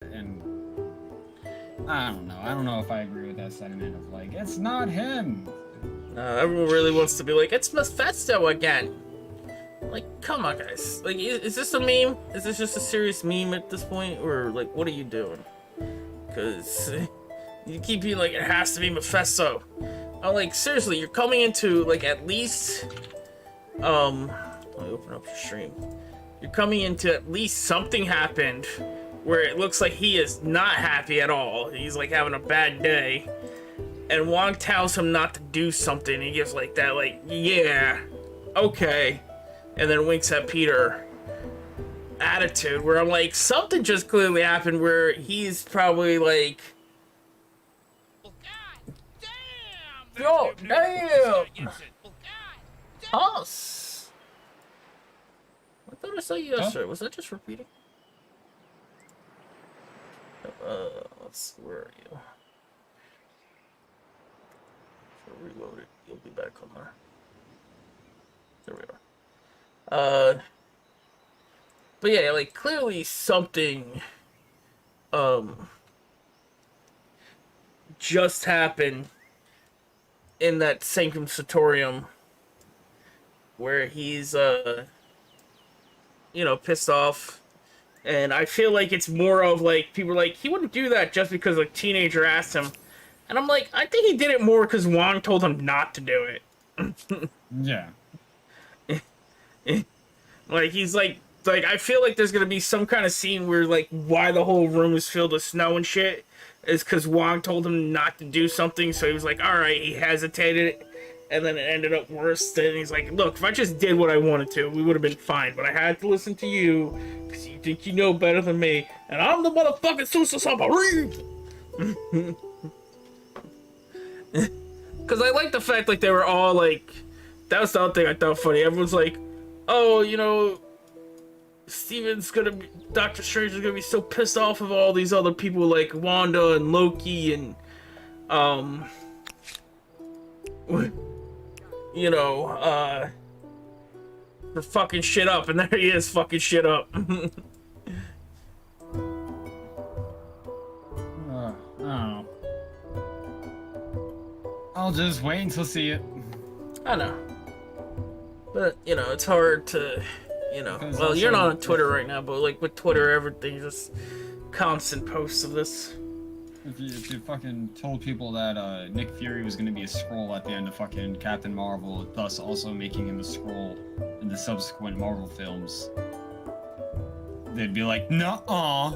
And I don't know. I don't know if I agree with that sentiment of like, it's not him. Everyone really wants to be like, it's Mephisto again. Like, come on, guys. Like, is this a meme? Is this just a serious meme at this point? Or, like, what are you doing? Because you keep being like, it has to be Mephisto. I'm like, seriously, you're coming into, like, at least, let me open up your stream. You're coming into at least something happened where it looks like he is not happy at all. He's, like, having a bad day. And Wong tells him not to do something. He gives, like, that, like, yeah, okay. And then winks at Peter attitude where I'm like, something just clearly happened where he's probably like, oh, damn! Us! I thought I saw you yesterday. Was that just repeating? Let's see, where are you? Reload it. You'll be back on there. There we are. But yeah, like, clearly something, just happened in that Sanctum Sanctorum where he's, you know, pissed off. And I feel like it's more of, like, people are like, he wouldn't do that just because a teenager asked him. And I'm like, I think he did it more because Wong told him not to do it. Yeah. Like, he's like, I feel like there's gonna be some kind of scene where, like, why the whole room is filled with snow and shit is because Wong told him not to do something, so he was like, alright, he hesitated, and then it ended up worse, and he's like, look, if I just did what I wanted to, we would have been fine, but I had to listen to you, because you think you know better than me, and I'm the motherfucking Susa Submarine! Because I like the fact, like, they were all, like, that was the other thing I thought funny, everyone's like, oh, you know, Doctor Strange is gonna be so pissed off of all these other people like Wanda and Loki and, you know, for fucking shit up, and there he is fucking shit up. I don't know. I'll just wait until see it. I know. But, you know, it's hard to, you know, Because well, also, you're not on Twitter right now, but, like, with Twitter, everything's just constant posts of this. If you fucking told people that Nick Fury was gonna be a Skrull at the end of fucking Captain Marvel, thus also making him a Skrull in the subsequent Marvel films, they'd be like, nuh-uh.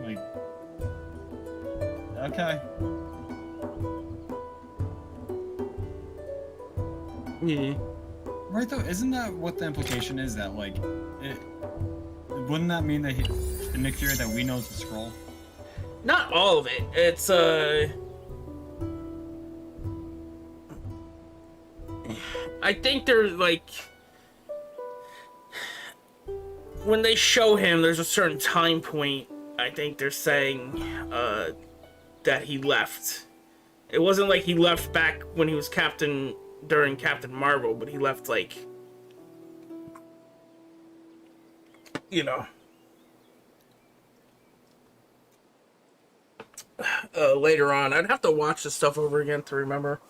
Like, okay. Yeah. Right though, isn't that what the implication is? That like, wouldn't that mean that the Nick Fury that we know is a Skrull? Not all of it. It's, I think they're, like, when they show him, there's a certain time point, I think they're saying, that he left. It wasn't like he left back when he was during Captain Marvel, but he left, like, you know, later on. I'd have to watch this stuff over again to remember.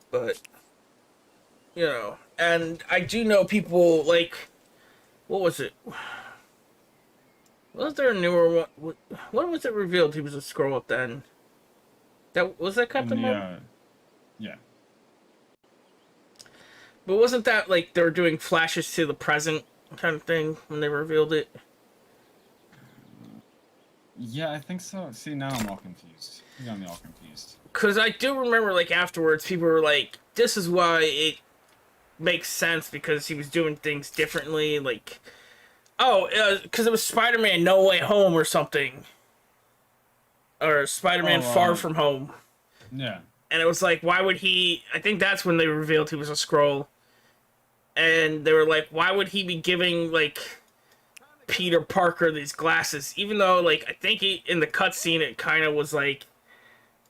But, you know, and I do know people, like, what was it? Was there a newer one? When was it revealed he was a Skrull at the end? Was that Captain Marvel? Yeah. But wasn't that, like, they were doing flashes to the present kind of thing when they revealed it? Yeah, I think so. See, now I'm all confused. You got me all confused. Because I do remember, like, afterwards, people were like, this is why it makes sense, because he was doing things differently, like, oh, because it was Spider-Man No Way Home or something. Or Spider-Man Far From Home. Yeah. And it was like, why would he... I think that's when they revealed he was a Skrull. And they were like, why would he be giving, like, Peter Parker these glasses? Even though, like, I think in the cutscene it kind of was like,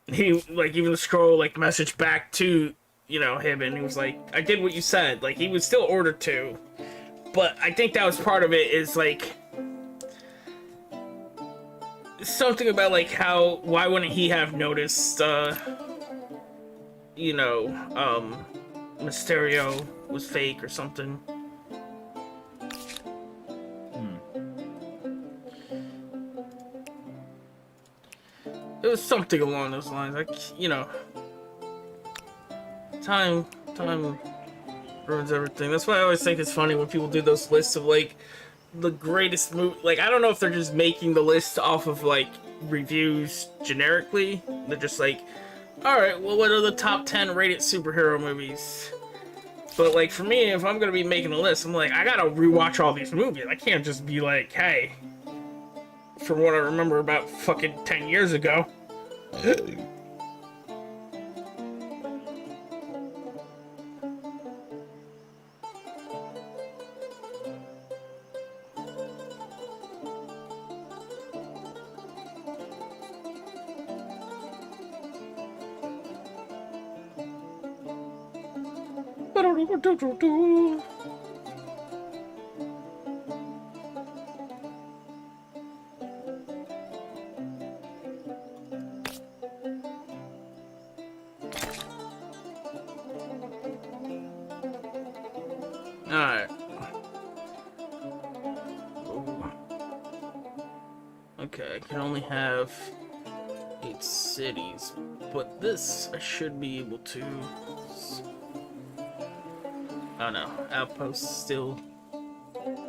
he like even the scroll like messaged back to him, and he was like, I did what you said. Like he was still ordered to, but I think that was part of it. Is like something about like how why wouldn't he have noticed? You know, Mysterio was fake or something. It was something along those lines. Like time ruins everything. That's why I always think it's funny when people do those lists of like the greatest movie. Like I don't know if they're just making the list off of like reviews generically. They're just like, all right, well, what are the top 10 rated superhero movies? But like for me, if I'm gonna be making a list, I'm like, I gotta rewatch all these movies. I can't just be like, hey, from what I remember about fucking 10 years ago. Alright. Okay, I can only have 8 cities, but this I should be able to. Oh no, outpost still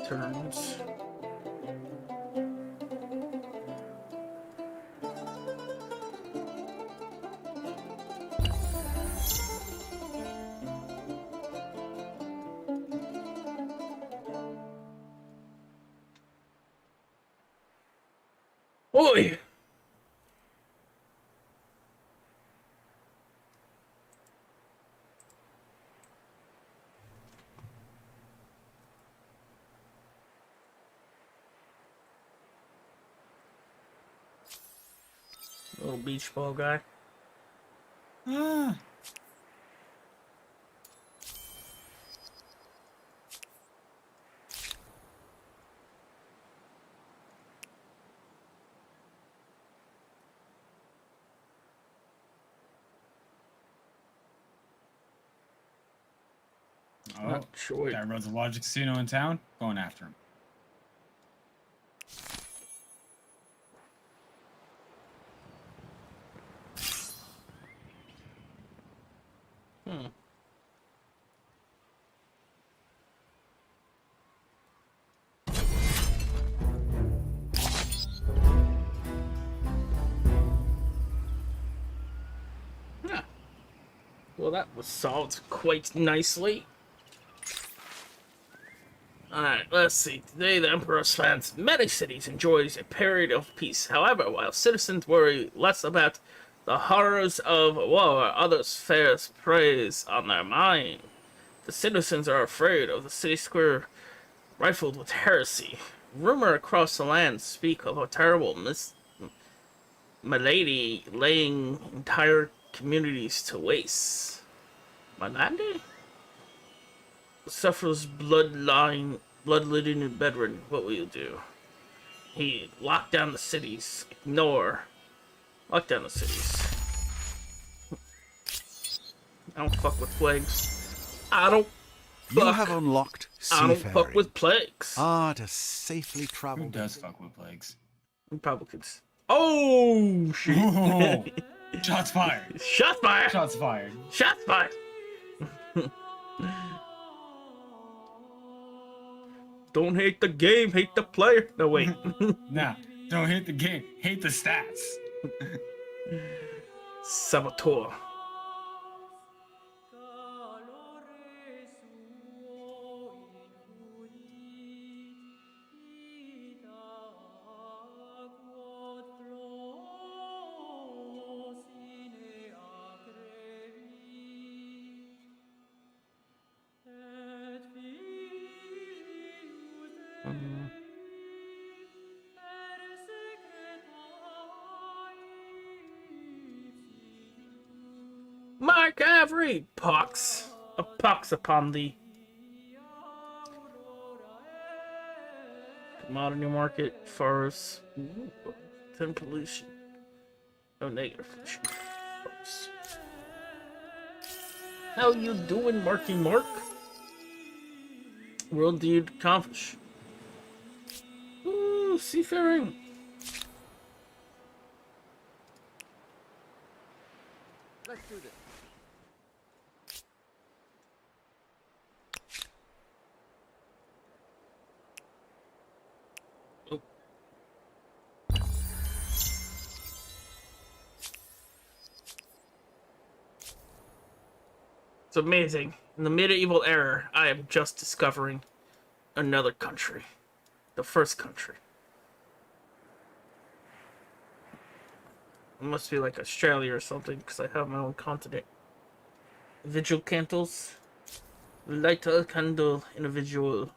turns. Oi! Little beach ball guy. Ah. Oh, Not sure. guy runs a logic casino in town. Going after him. Hmm. Yeah. Well, that was solved quite nicely. Alright, let's see. Today, the Emperor spans many cities enjoys a period of peace. However, while citizens worry less about the horrors of war, others fear preys on their mind. The citizens are afraid of the city square rifled with heresy. Rumor across the land speak of a terrible malady laying entire communities to waste. Malady? Suffers bloodletting and bedridden. What will you do? He locked down the cities. Lock down the cities. I don't fuck with plagues. I don't You fuck. have unlocked I don't fuck seafaring. with plagues. To safely travel. Who does fuck with plagues? Republicans. Oh shit! Whoa. Shots fired. Shots fired! Shots fired. Shots fired! Don't hate the game, hate the player. No wait. Nah, don't hate the game. Hate the stats. Saboteur. my cavalry! Pox. A pox upon thee. Commodity market, forest. Ooh, 10 pollution. No negative pollution. Forest. How you doing, Marky Mark? World deed accomplish. Ooh, seafaring. Let's do this. Oh. It's amazing. In the medieval era, I am just discovering another country. The first country. It must be like Australia or something, because I have my own continent. Vigil candles. Light a candle in a visual.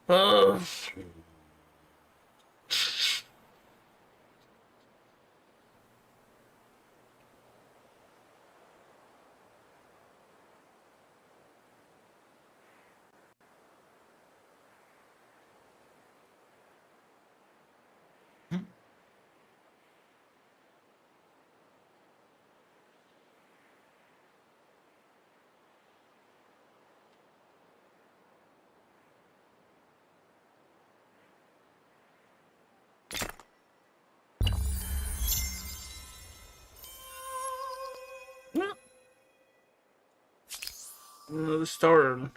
Oh. Another star.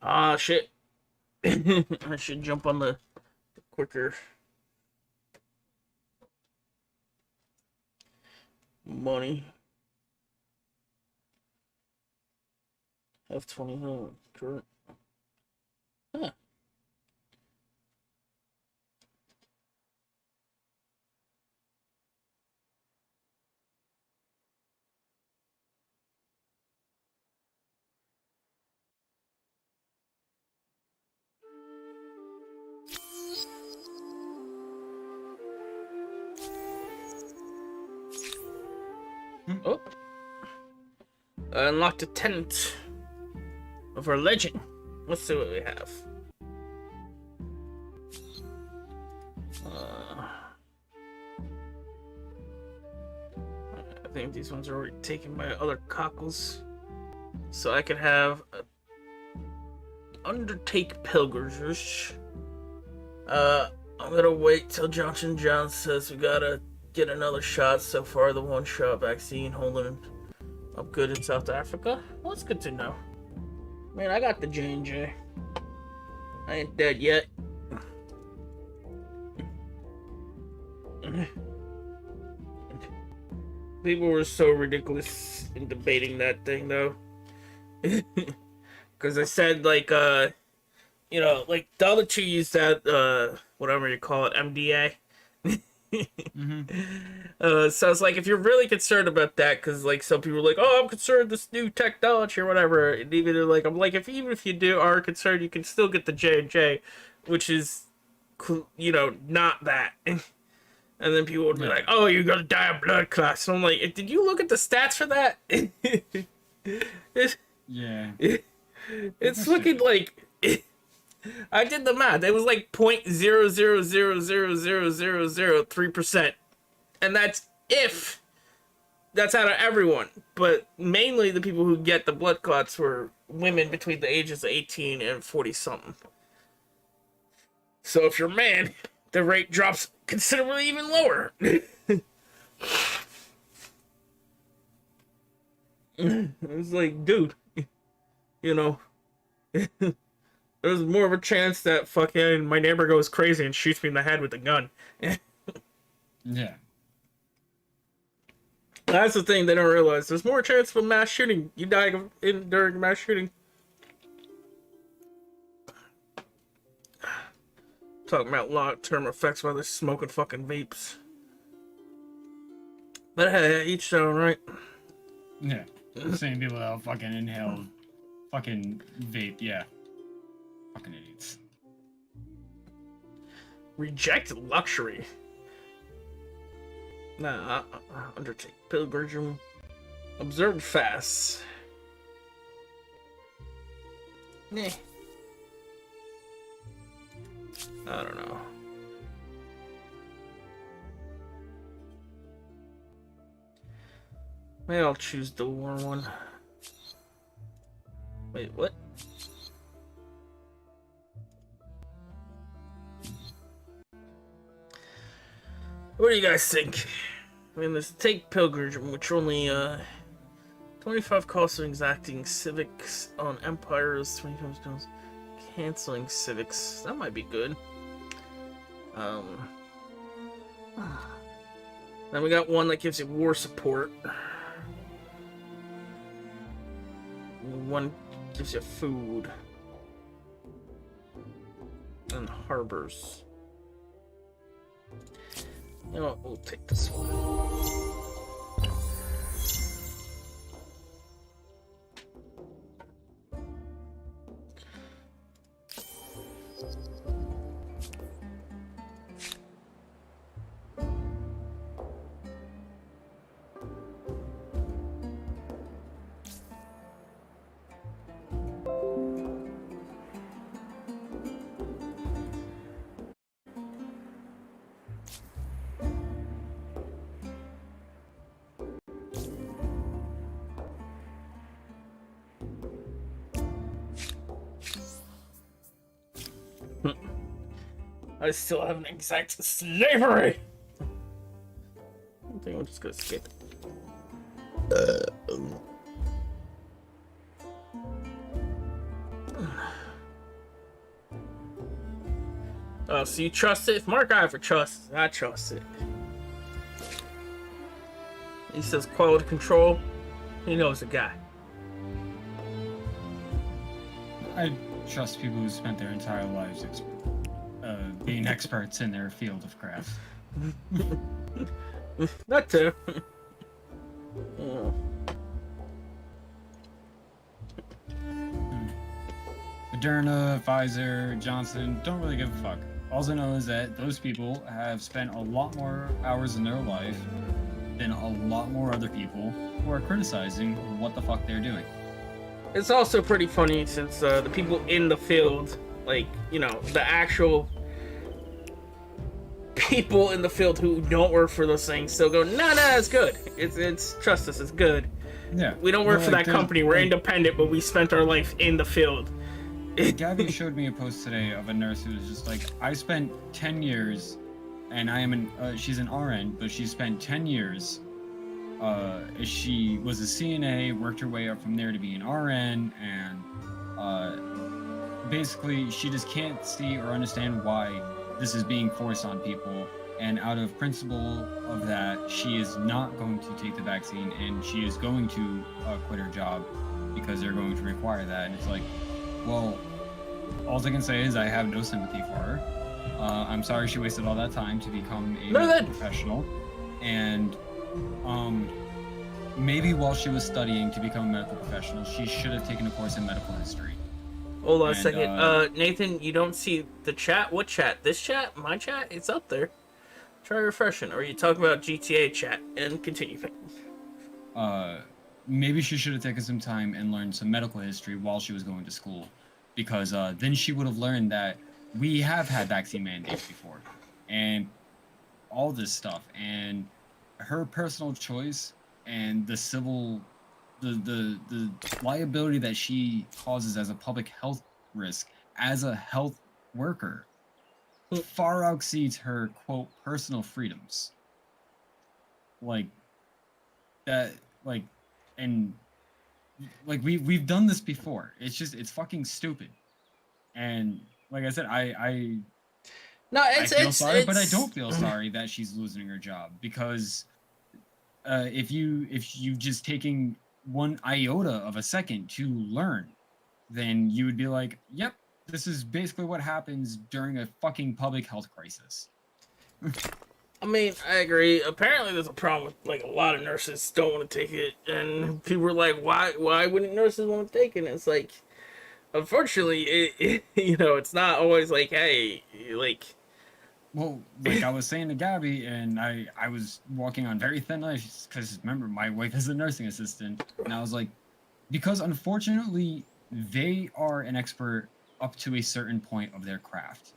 Ah, shit. I should jump on the quicker money. F20 current. Huh. Oh. I unlocked a tenant of our legend. Let's see what we have. I think these ones are already taken by other cockles. So I could have a undertake pilgrimage. I'm gonna wait till Johnson John says we gotta get another shot. So far, the one-shot vaccine holding up good in South Africa. Well, that's good to know. Man, I got the J&J. I ain't dead yet. People were so ridiculous in debating that thing, though. Because I said, like, you know, like, the other two use that, whatever you call it, MDA. So it's like, if you're really concerned about that, because, like, some people are like, oh, I'm concerned with this new technology or whatever, and even, like, I'm like, even if you are concerned, you can still get the J&J, which is, you know, not that. And then people would be like, oh, you're gonna die of blood clots. And I'm like, did you look at the stats for that? Yeah. It's looking like... I did the math. It was like 0.0000003%. And that's if... That's out of everyone. But mainly the people who get the blood clots were women between the ages of 18 and 40-something. So if you're a man, the rate drops considerably even lower. It was like, dude, you know, there's more of a chance that fucking my neighbor goes crazy and shoots me in the head with a gun. Yeah. That's the thing they don't realize. There's more chance of a mass shooting. You die during a mass shooting. Talking about long-term effects while they're smoking fucking vapes. But hey, each their own, right? Yeah. The same people that fucking inhale Fucking vape, yeah. Fucking idiots. Reject luxury. Nah, undertake pilgrim. Observe fasts. Nah. I don't know. Maybe I'll choose the war one. Wait, what? What do you guys think? I mean, let's take pilgrim, which only 25 costs of exacting civics on empires, 25 pounds canceling civics. That might be good. Then we got one that gives you war support. One gives you food. And harbors. You know what, we'll take this one. I still haven't exacted slavery! I think I'm just gonna skip it. Oh, so you trust it? If Mark Ivor trusts it, I trust it. He says quality control. He knows the guy. I trust people who spent their entire lives being experts in their field of craft. That too. Oh. Moderna, Pfizer, Johnson, don't really give a fuck. All I know is that those people have spent a lot more hours in their life than a lot more other people who are criticizing what the fuck they're doing. It's also pretty funny since the people in the field, like, you know, the actual people in the field who don't work for those things still go, no, it's good. It's trust us, it's good. Yeah. We don't work for that company. We're independent, but we spent our life in the field. Gabby showed me a post today of a nurse who was just like, I spent 10 years, and I am she's an RN, but she spent 10 years. She was a CNA, worked her way up from there to be an RN, and basically she just can't see or understand why this is being forced on people. And out of principle of that, she is not going to take the vaccine, and she is going to quit her job because they're going to require that. And it's like, well, all I can say is I have no sympathy for her. I'm sorry she wasted all that time to become a medical professional. And maybe while she was studying to become a medical professional, she should have taken a course in medical history. Hold on a second. Nathan, you don't see the chat? What chat? This chat? My chat? It's up there. Try refreshing. Or you talk about GTA chat and continue. Maybe she should have taken some time and learned some medical history while she was going to school. Because then she would have learned that we have had vaccine mandates before. And all this stuff. And her personal choice and the civil... the liability that she causes as a public health risk as a health worker far exceeds her, quote, personal freedoms. Like, that, like, and... like we've done this before. It's fucking stupid. And like I said, I feel sorry, but I don't feel sorry that she's losing her job, because if you just taking one iota of a second to learn, then you would be like, yep, this is basically what happens during a fucking public health crisis. I mean, I agree. Apparently, there's a problem with like a lot of nurses don't want to take it, and people are like, "Why wouldn't nurses want to take it?" And it's like, unfortunately, it's not always like, "Hey, like." Well, like I was saying to Gabby, and I was walking on very thin ice because remember my wife is a nursing assistant, and I was like, because unfortunately they are an expert up to a certain point of their craft.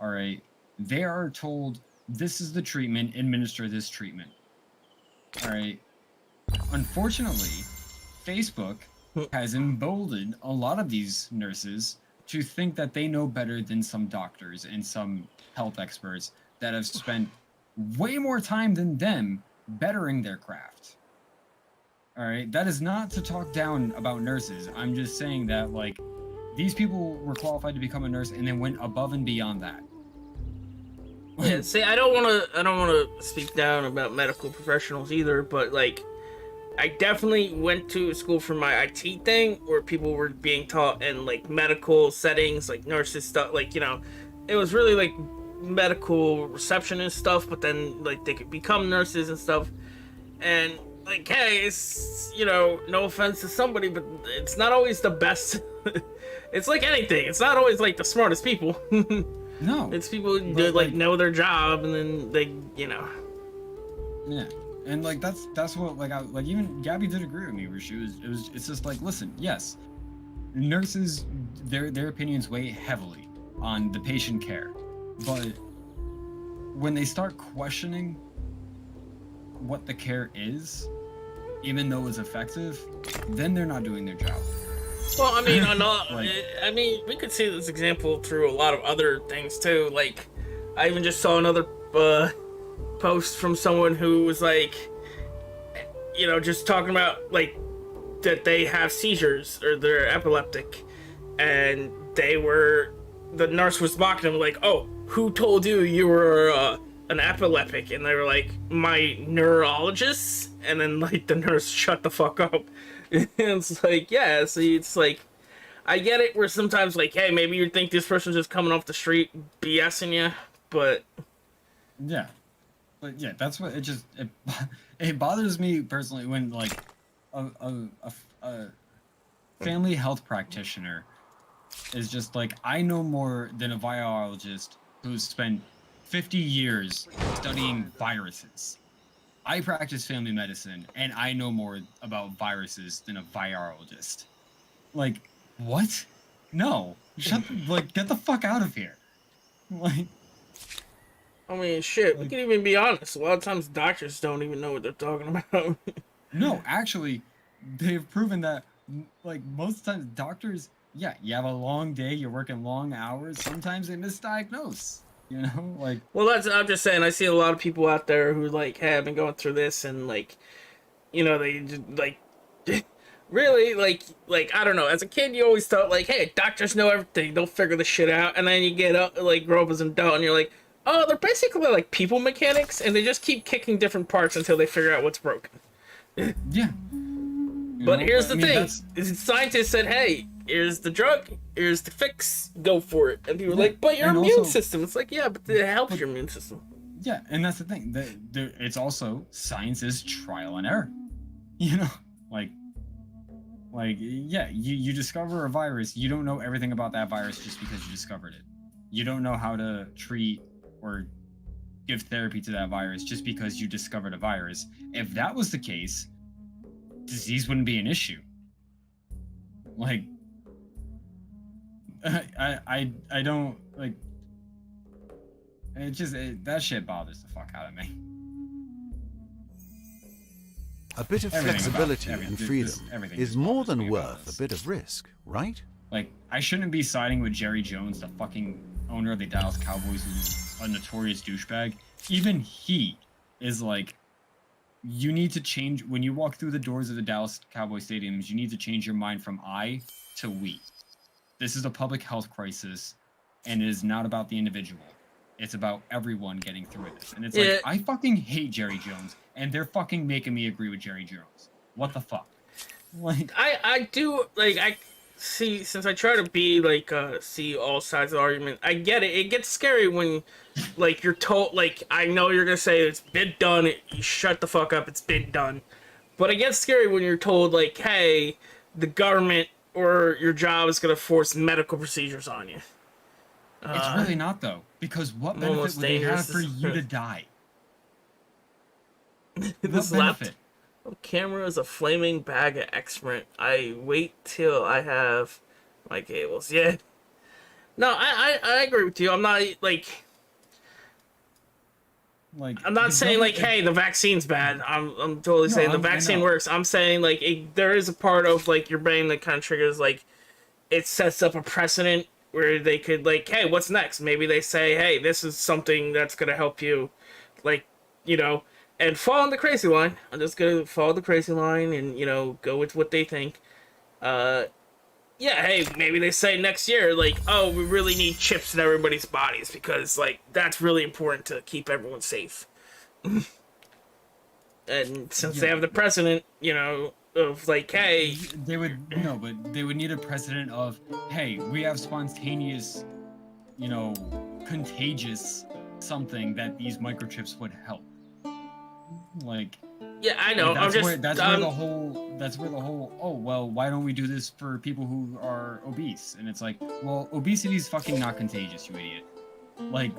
All right, they are told this is the treatment, administer this treatment. All right. Unfortunately, Facebook has emboldened a lot of these nurses to think that they know better than some doctors and some health experts that have spent way more time than them bettering their craft. All right, that is not to talk down about nurses. I'm just saying that like these people were qualified to become a nurse and then went above and beyond that. Yeah, see, I don't want to speak down about medical professionals either, but like, I definitely went to school for my IT thing where people were being taught in like medical settings, like nurses stuff, like it was really like medical receptionist stuff, but then like they could become nurses and stuff, and like, hey, it's no offense to somebody, but it's not always the best. It's like anything; it's not always like the smartest people. No, It's people that like know their job, and then they, yeah, and like that's what like I like even Gabby did agree with me where it's just like listen, yes, nurses their opinions weigh heavily on the patient care, but when they start questioning what the care is, even though it's effective, then they're not doing their job. Well, I mean, Like- I mean, we could see this example through a lot of other things too. Like, I even just saw another post from someone who was like, just talking about like that they have seizures or they're epileptic, and the nurse was mocking them like, "Oh, who told you were an epileptic?" And they were like, "My neurologist." And then like the nurse shut the fuck up. And it's like, yeah, see, it's like, I get it where sometimes like, hey, maybe you think this person's just coming off the street BSing you, but Yeah, but yeah, that's what it bothers me personally when like a family health practitioner is just like I know more than a virologist who's spent 50 years studying viruses. I practice family medicine and I know more about viruses than a virologist. Like, what? No. Get the fuck out of here. Like, I mean, shit, we Like- can even be honest. A lot of times doctors don't even know what they're talking about. no, actually, they've proven that, like, most times doctors, yeah, you have a long day, you're working long hours, sometimes they misdiagnose, Like, Well, I'm just saying, I see a lot of people out there who like have been going through this and like, they just like really like I don't know. As a kid, you always thought like, hey, doctors know everything; they'll figure the shit out. And then you get up, like, grow up as an adult, and you're like, oh, they're basically like people mechanics, and they just keep kicking different parts until they figure out what's broken. yeah. But here's the I mean, thing: that's- scientists said, hey, here's the drug, here's the fix, go for it. And people are Yeah, like, but your and immune also- system. It's like, yeah, but it helps your immune system. Yeah, and that's the thing. It's also science is trial and error. Like, yeah, you discover a virus. You don't know everything about that virus just because you discovered it. You don't know how to treat or give therapy to that virus just because you discovered a virus. If that was the case, disease wouldn't be an issue. Like, I don't like. That shit bothers the fuck out of me. A bit of Everything about- flexibility everything- and just freedom everything is just more bothers me than about worth this. a bit of risk, right? Like, I shouldn't be siding with Jerry Jones, the fucking owner of the Dallas Cowboys, who's a notorious douchebag. Even he is like, you need to change, when you walk through the doors of the Dallas Cowboys stadiums, you need to change your mind from I to we. This is a public health crisis, and it is not about the individual. It's about everyone getting through this. And it's Yeah. like, I fucking hate Jerry Jones, and they're fucking making me agree with Jerry Jones. What the fuck? Like, I do like see, since I try to be like see all sides of the argument, I get it. It gets scary when like you're told, like, I know you're gonna say it's been done, you shut the fuck up, it's been done. But it gets scary when you're told, like, hey, the government or your job is gonna force medical procedures on you. It's really not, though, because what benefit almost would they have dangerous. for you to die? This What benefit? laptop camera is a flaming bag of excrement. I wait till I have my cables. Yeah. No, I agree with you. I'm not like Like, I'm not the saying like, government- hey, the vaccine's bad. I'm totally saying the I vaccine know. works. I'm saying like there is a part of like your brain that kind of triggers like it sets up a precedent where they could like, hey, what's next? Maybe they say, hey, this is something that's gonna help you, like, you know, and follow the crazy line. I'm just gonna follow the crazy line and go with what they think. Yeah, hey, maybe they say next year, like, oh, we really need chips in everybody's bodies because, like, that's really important to keep everyone safe. And since they have the precedent, of like, hey, They would no, but they would need a precedent of, hey, we have spontaneous, contagious something that these microchips would help. Like, yeah, I know. like, I'm just, that's where the whole oh well, why don't we do this for people who are obese? And it's like, well, obesity is fucking not contagious, you idiot. Like,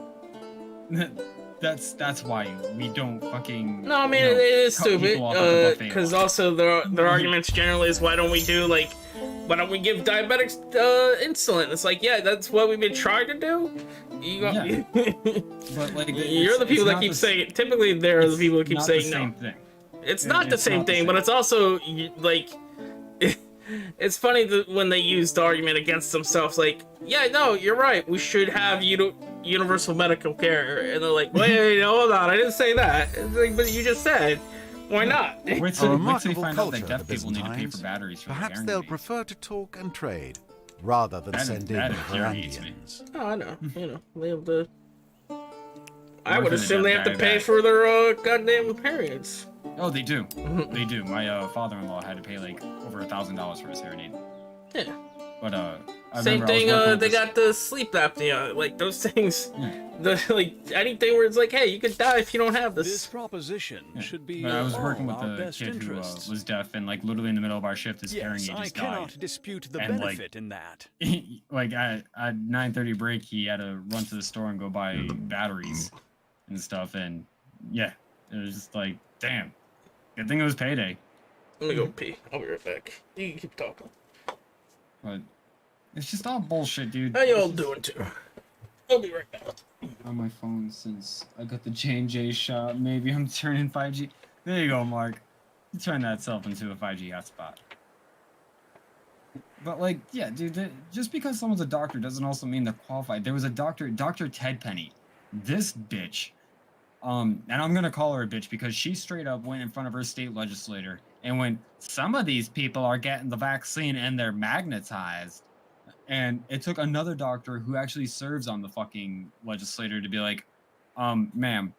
that's why we don't fucking. no, I mean, it is cut stupid. people off at the buffet Because line. also their arguments generally is why don't we give diabetics insulin? It's like, yeah, that's what we've been trying to do. Yeah. But like, You're the people that keep saying it. Typically, they're the people that keep saying no. Same thing. It's not the same not the thing, same. but it's also like it's funny that when they use the argument against themselves, like, yeah, no, you're right, we should have universal medical care, and they're like, wait, hold on, I didn't say that. It's like, but you just said, why not? Wait A till you remarkable find out culture that deaf of the people need to pay for Byzantines. batteries for their Perhaps hearing they'll aids. prefer to talk and trade rather than That- send in that the infuriates me. Varangians. Oh, I know, they have the. I Or would for the assume they have to pay diabetic. for their goddamn periods. Oh, they do. They do. My father-in-law had to pay like over $1,000 for his hearing aid. Yeah. But I Same remember I was thing. working with They this- got the sleep apnea. Like those things. Yeah. Like anything where it's like, hey, you could die if you don't have This this. proposition Yeah. should be But I was in working with all our a best kid who interests. was deaf, and like literally in the middle of our shift, his hearing Yes, aid I just cannot died. dispute the And, like, benefit in that. Like at 9:30 break, he had to run to the store and go buy batteries and stuff, and yeah, it was just like, damn. Good thing it was payday. Let me go pee. I'll be right back. You can keep talking. But it's just all bullshit, dude. How y'all doing too? I'll be right back. On my phone since I got the J&J shot. Maybe I'm turning 5G. There you go, Mark. You turn that self into a 5G hotspot. But like, yeah, dude, just because someone's a doctor doesn't also mean they're qualified. There was a doctor, Dr. Ted Penny. This bitch, and I'm gonna call her a bitch because she straight up went in front of her state legislator and went, some of these people are getting the vaccine and they're magnetized. And it took another doctor who actually serves on the fucking legislator to be like, ma'am,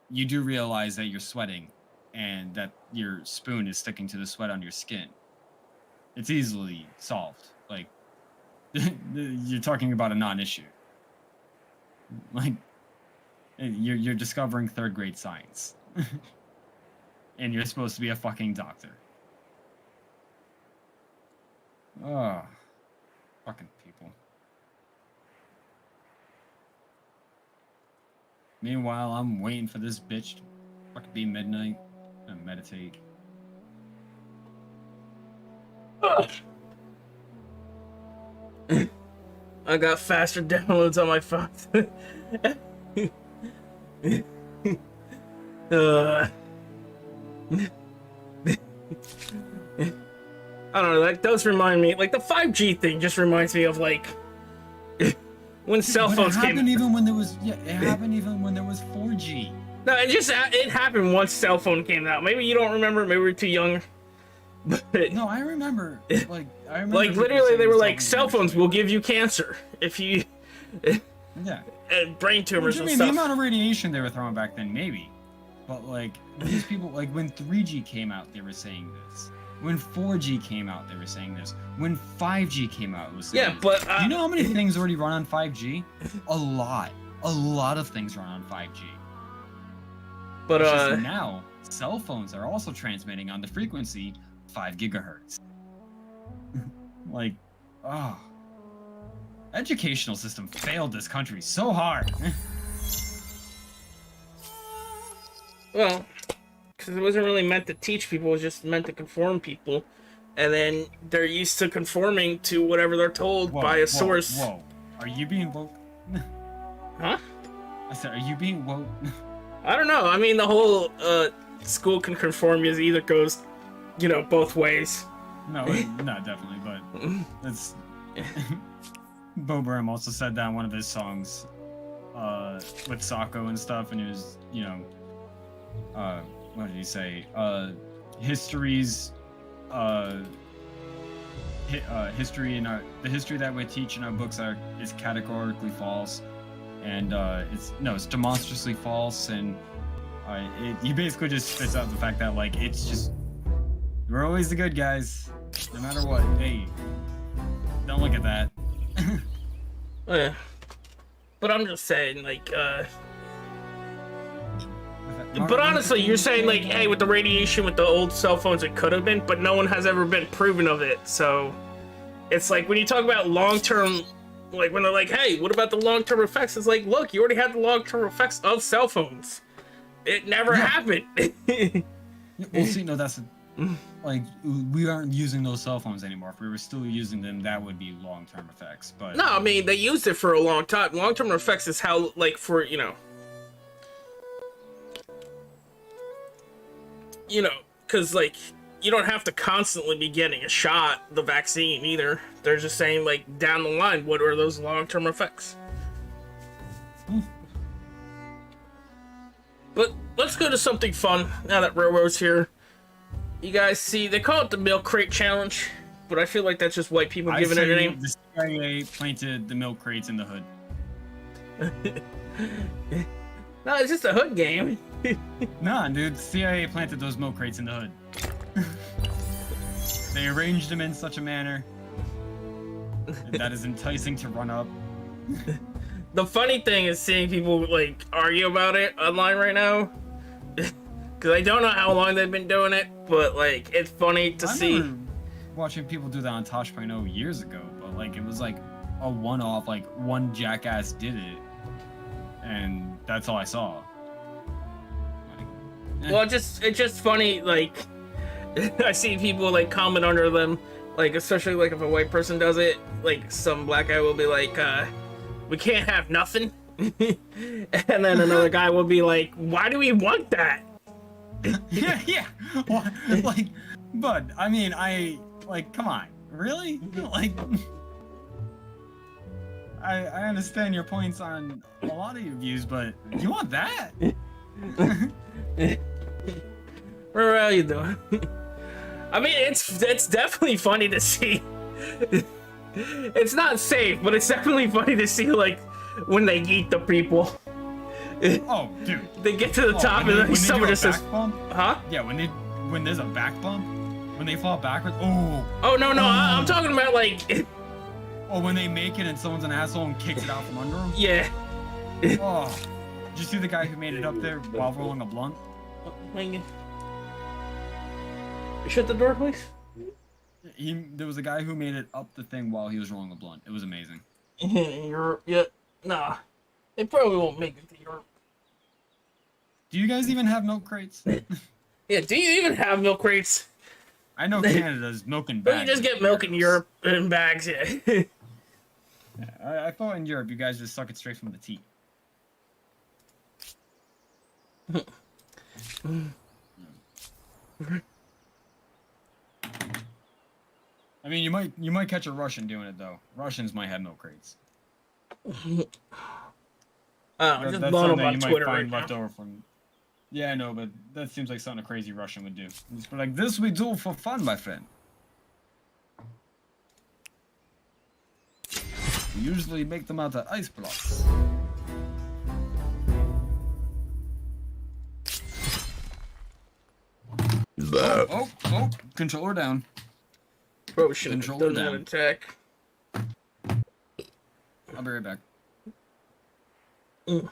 you do realize that you're sweating and that your spoon is sticking to the sweat on your skin. It's easily solved. Like, you're talking about a non-issue. Like, you're discovering third grade science. And you're supposed to be a fucking doctor. Oh. Fucking people. Meanwhile, I'm waiting for this bitch to fucking be midnight and meditate. I got faster downloads on my phone. I don't know, that does remind me, like, the 5G thing just reminds me of, like, when cell But phones it came. happened even when there was, yeah, it happened even when there was 4G. No, it happened once cell phone came out. Maybe you don't remember, maybe we're too young. But, No, I remember, like, like, people literally, they saying were like, something cell like phones that. will give you cancer if you, Yeah. brain What tumors do you and mean, the stuff. amount of radiation they were throwing back then, maybe. But, like, these people, like, when 3G came out, they were saying this. When 4G came out, they were saying this. When 5G came out, it was saying Yeah, this. but Do you know how many things already run on 5G? A lot. A lot of things run on 5G. but It's just now, cell phones are also transmitting on the frequency 5 gigahertz. Like, oh. Educational system failed this country so hard. well, because it wasn't really meant to teach people, it was just meant to conform people. And then they're used to conforming to whatever they're told by a source. Whoa. Are you being woke? Huh? I said, are you being woke? I don't know. I mean, the whole school can conform is either goes, both ways. No, not definitely, but it's... Bo Burnham also said that in one of his songs with Sako and stuff, and it was, what did he say? History's history in the history that we teach in our books is categorically false, and it's demonstrably false, and he basically just spits out the fact that like it's just we're always the good guys, no matter what. Hey, don't look at that. Yeah. But I'm just saying, like, but honestly, you're saying, like, hey, with the radiation with the old cell phones, it could have been, but no one has ever been proven of it. So it's like when you talk about long-term, like when they're like, hey, what about the long-term effects? It's like, look, you already had the long-term effects of cell phones. It never happened. Well, see, no, that's like we aren't using those cell phones anymore. If we were still using them, that would be long-term effects. But No, I mean, they used it for a long time. Long-term effects is how, like, for, because, like, you don't have to constantly be getting a shot, the vaccine, either. They're just saying, like, down the line, what are those long-term effects? But let's go to something fun, now that Railroad's here. You guys see, they call it the Milk Crate Challenge, but I feel like that's just white people giving it a name. The CIA planted the milk crates in the hood. No, it's just a hood game. Nah, dude, the CIA planted those milk crates in the hood. They arranged them in such a manner that is enticing to run up. The funny thing is seeing people, like, argue about it online right now. Because I don't know how long they've been doing it, but, like, it's funny to see. remember watching people do that on Tosh.0 years ago, but, like, it was, like, a one-off, like, one jackass did it, and that's all I saw. Like, Well, it's just funny, like, I see people, like, comment under them, like, especially, like, if a white person does it, like, some black guy will be like, we can't have nothing. And then another guy will be like, why do we want that? yeah. Well, like, bud, I mean, come on, really? Like, I understand your points on a lot of your views, but you want that? What are you doing? I mean, it's definitely funny to see. It's not safe, but it's definitely funny to see, like, when they eat the people. Oh, dude. They get to the top and then someone just says, huh? Yeah, when there's a back bump, when they fall backwards, oh. Oh, no, I'm talking about, like... Or when they make it and someone's an asshole and kicks it out from under them. Yeah. Oh. Did you see the guy who made it up there while rolling a blunt? Shut the door, please. There was a guy who made it up the thing while he was rolling a blunt. It was amazing. Europe, yeah. Nah. They probably won't make it to Europe. Do you guys even have milk crates? Yeah, do you even have milk crates? I know Canada's milk in Don't bags. you just get milk in Europe in bags, yeah. I thought in Europe you guys just suck it straight from the tea. I mean, you might catch a Russian doing it though. Russians might have milk crates. I'm just That's blowing up something on you Twitter might right find now. left over from. Yeah, I know, but that seems like something a crazy Russian would do. Just be like, this we do for fun, my friend. We usually make them out of ice blocks. Oh, Controller down. Probably shouldn't have Controller done down. an attack. I'll be right back. Mm.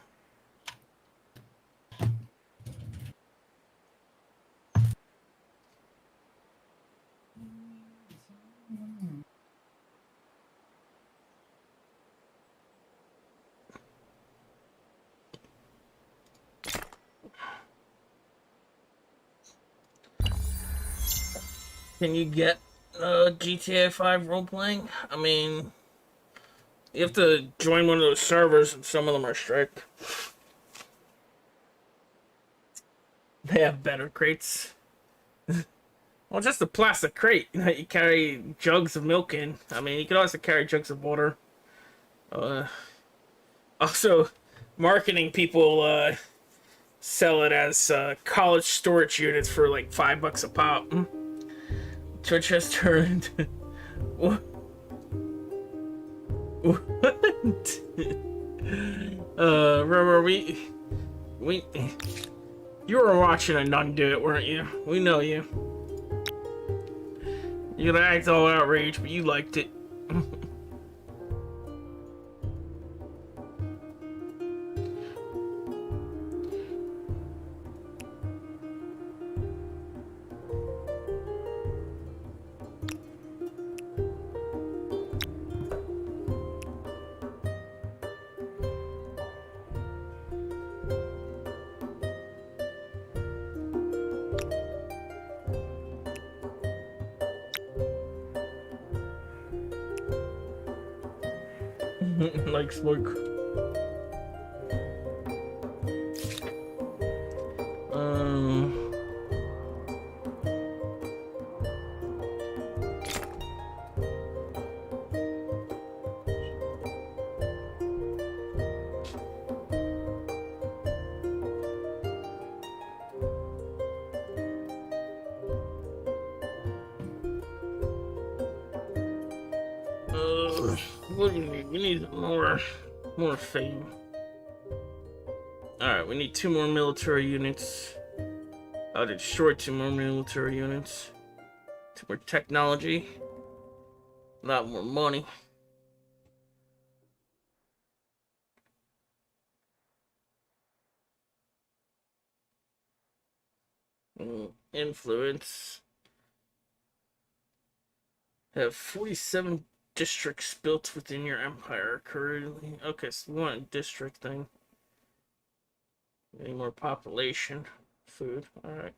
Can you get GTA 5 role playing? I mean, you have to join one of those servers, and some of them are strict. They have better crates. Well, just a plastic crate that you carry jugs of milk in. I mean, you can also carry jugs of water. Also, marketing people sell it as college storage units for like $5 a pop. Twitch has turned. What? What? Remember we. You were watching a nun do it, weren't you? We know you. You gonna act all outraged, but you liked it. Like smoke. What do we need? We need more fame. Alright, we need 2 more military units. I'll destroy 2 more military units. 2 more technology. A lot more money. Influence. Have 47 districts built within your empire currently. Okay, so we want a district thing. Any more population? Food. Alright.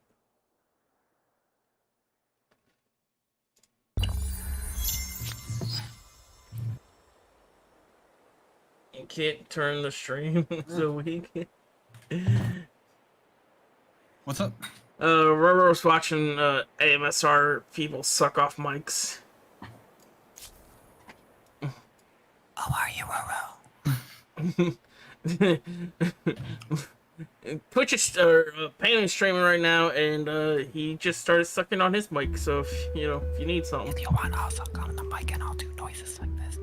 You can't turn the stream so weak. What's up? Roro was watching AMSR people suck off mics. How are you, Roro? Twitch is Pain is streaming right now, and he just started sucking on his mic. So if you need something, If you want, I'll suck on the mic and I'll do noises like this.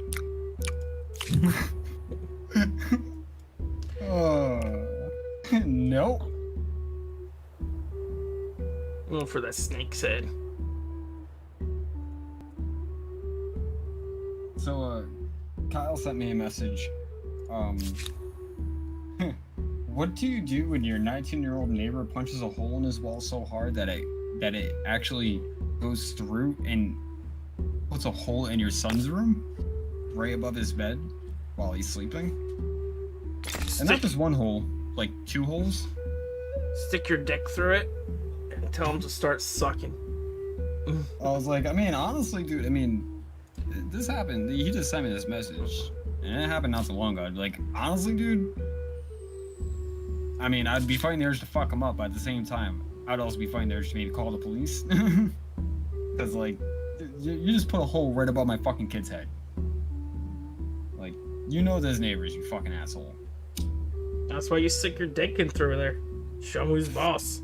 Nope. going for that snake's head. So, Kyle sent me a message. What do you do when your 19-year-old neighbor punches a hole in his wall so hard that it actually goes through and puts a hole in your son's room, right above his bed, while he's sleeping? And not just one hole, like 2 holes. Stick your dick through it and tell him to start sucking. I was like, I mean, honestly, dude, I mean, this happened. He just sent me this message, and it happened not so long ago. Like, honestly, dude, I mean, I'd be fighting the urge to fuck him up, but at the same time, I'd also be fighting the urge to maybe call the police. Because, like, you just put a hole right above my fucking kid's head. Like, you know those neighbors, you fucking asshole. That's why you stick your dick in through there. Show him who's boss.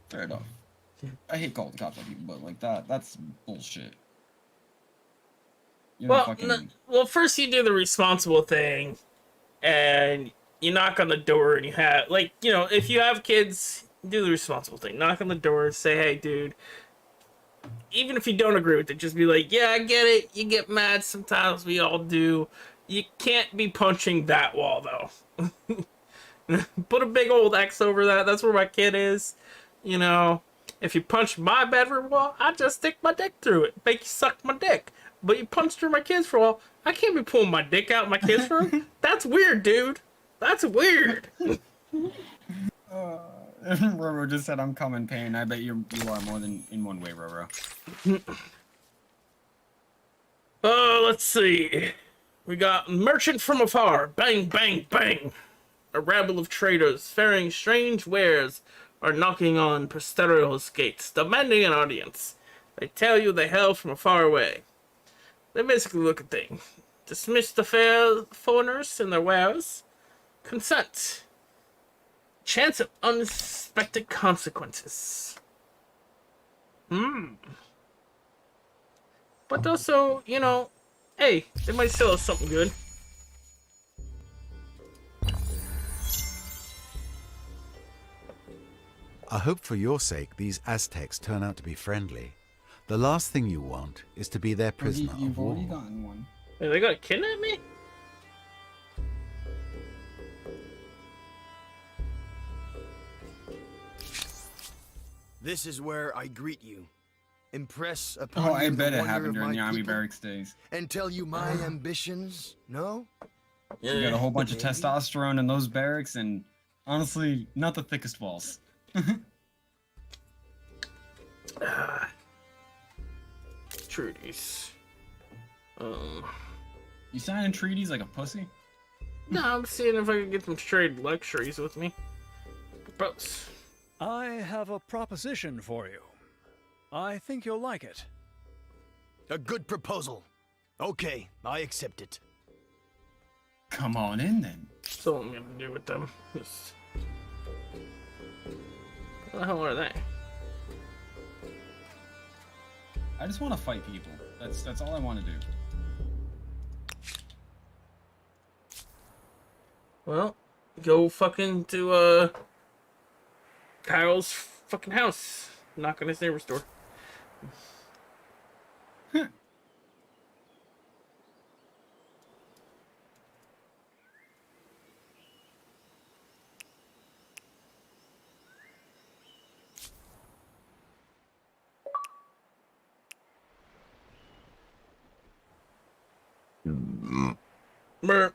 Fair enough. I hate calling the cops on people, but, like, that's bullshit. You know, Well, fucking... well, first you do the responsible thing, and you knock on the door, and you have, like, if you have kids, do the responsible thing. Knock on the door, say, hey, dude. Even if you don't agree with it, just be like, yeah, I get it. You get mad sometimes. We all do. You can't be punching that wall, though. Put a big old X over that. That's where my kid is. You know, if you punch my bedroom wall, I just stick my dick through it. Make you suck my dick. But you punch through my kid's wall, I can't be pulling my dick out my kid's room. That's weird, dude. That's weird. Roro just said I'm coming pain. I bet you are more than in one way, Roro. Let's see. We got merchant from afar. Bang, bang, bang. A rabble of traders, faring strange wares, are knocking on Presterio's gates, demanding an audience. They tell you they hail from far away. They basically look at things. Dismiss the fair foreigners and their wares. Consent. Chance of unexpected consequences. But also, you know, hey, they might sell us something good. I hope for your sake these Aztecs turn out to be friendly. The last thing you want is to be their prisoner You've of war. already gotten one. Hey, they gonna kidnap me? This is where I greet you. Impress upon Oh, I you bet the it wonder happened of during my the army people barracks days. and tell you my ambitions, no? Yeah. You got a whole bunch of Maybe. testosterone in those barracks, and honestly, not the thickest walls. Treaties. You signing treaties like a pussy? No, I'm seeing if I can get them to trade luxuries with me. Propose. I have a proposition for you. I think you'll like it. A good proposal. Okay, I accept it. Come on in then. That's all I'm gonna do with them. Just... What the hell are they? I just want to fight people. That's all I want to do. Well, go fucking to Kyle's fucking house. Knock on his neighbor's door. Brr.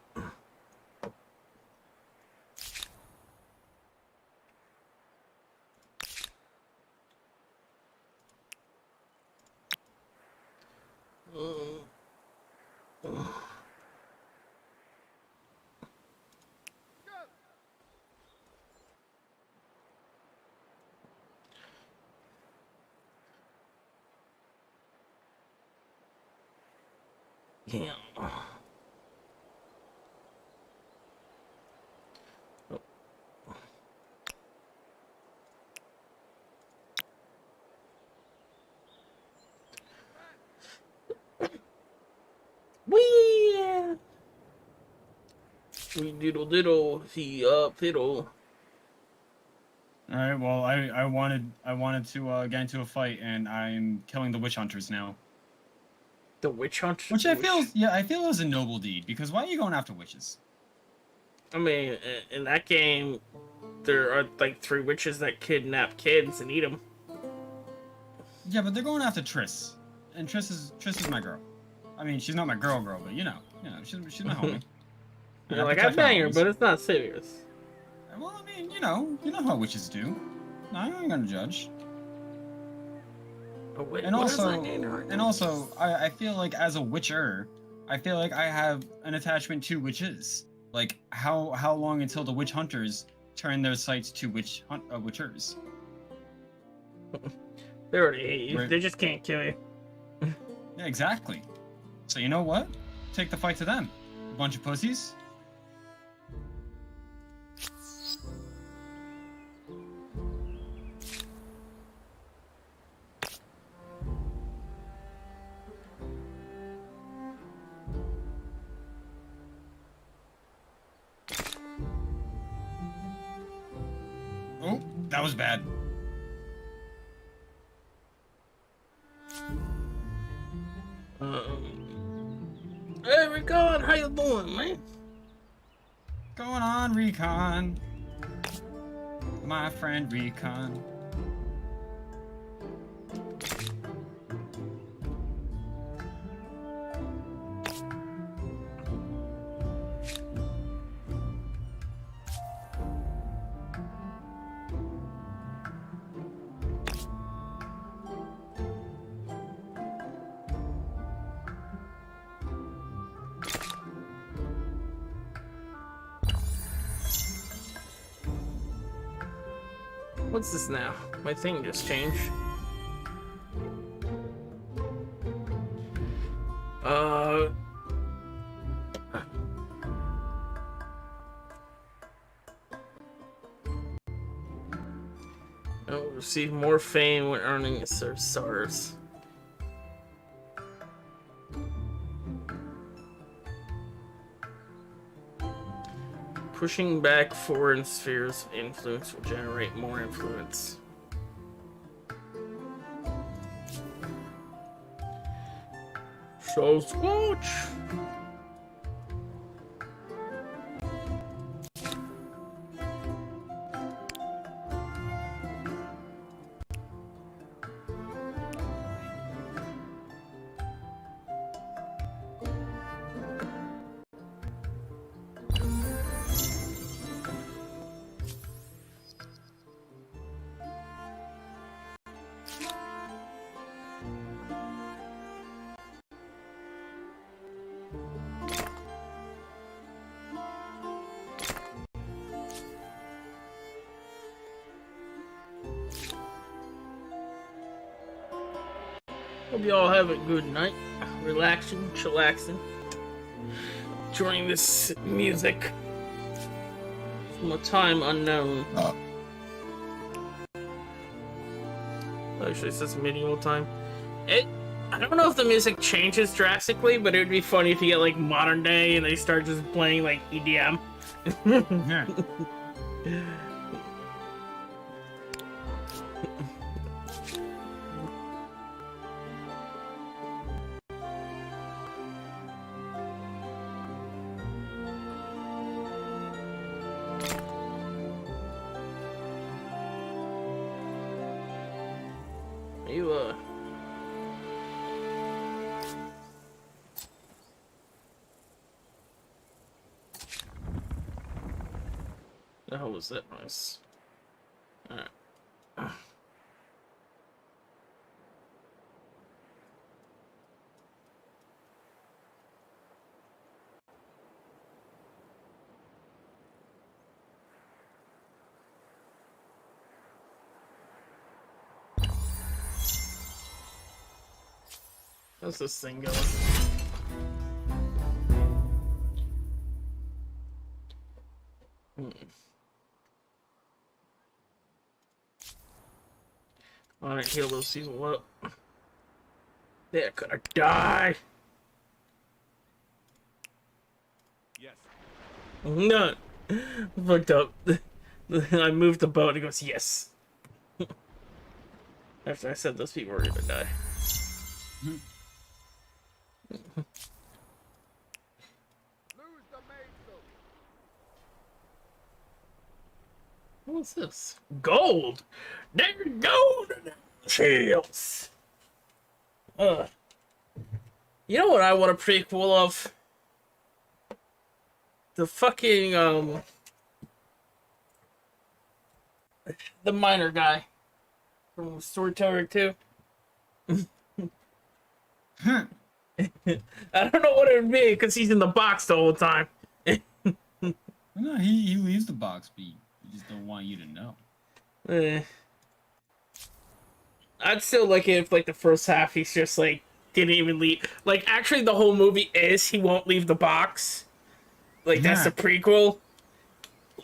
Yeah. Wee! We diddle diddle, he fiddle. All right. Well, I wanted to get into a fight, and I'm killing the witch hunters now. The witch hunt. Which I feel is a noble deed, because why are you going after witches? I mean, in that game, there are like 3 witches that kidnap kids and eat them. Yeah, but they're going after Triss, and Triss is my girl. I mean, she's not my girl, but you know, she's my homie. You're like, I bang her, but it's not serious. Well, I mean, you know how witches do. No, I ain't gonna judge. But wait, And what is also, that name right now? and also, I feel like as a witcher, I feel like I have an attachment to witches. Like, how long until the witch hunters turn their sights to witchers? They already hate you. Right. They just can't kill you. Yeah, exactly. So you know what? Take the fight to them. A bunch of pussies. Oh. That was bad. Hey, Recon, how you doing, man? Going on, Recon. My friend Recon. What's this now? My thing just changed. Receive more fame when earning a stars. Pushing back foreign spheres of influence will generate more influence. So Squatch! Hope you all have a good night, relaxing, chillaxing, enjoying this music from a time unknown. Actually, it says medieval time. I don't know if the music changes drastically, but it would be funny if you get like modern day and they start just playing like EDM. Yeah. You, the hell was that noise? Alright. How's this thing going? Alright, heal those people up. They're gonna die! Yes. No! Fucked up. I moved the boat and it goes, yes! After I said those people were gonna die. Lose the maidservant. What's this? Gold! There's gold in the shields! You know what I want a prequel of? The fucking, the miner guy from Storyteller 2. I don't know what it would be because he's in the box the whole time. No, he leaves the box, but he just don't want you to know. I'd still like it if, like, the first half he's just, like, didn't even leave. Like, actually, the whole movie is he won't leave the box. Like, that's the prequel.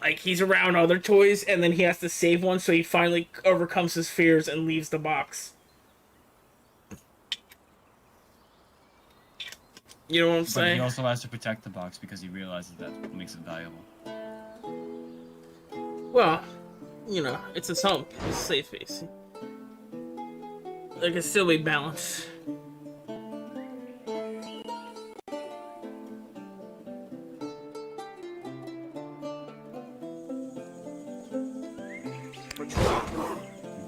Like, he's around other toys, and then he has to save one, so he finally overcomes his fears and leaves the box. You know what I'm But saying? he also has to protect the box because he realizes that's what makes it valuable. Well, you know, it's its home. It's a safe space. There can still be balance.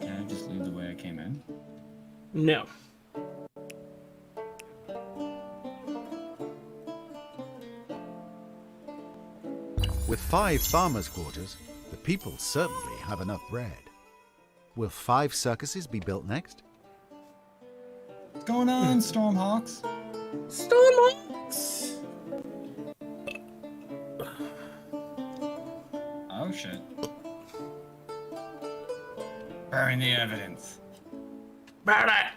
Can I just leave the way I came in? No. With 5 farmers' quarters, the people certainly have enough bread. Will 5 circuses be built next? What's going on, Stormhawks? Stormhawks! Oh shit. Burn the evidence. Burn it!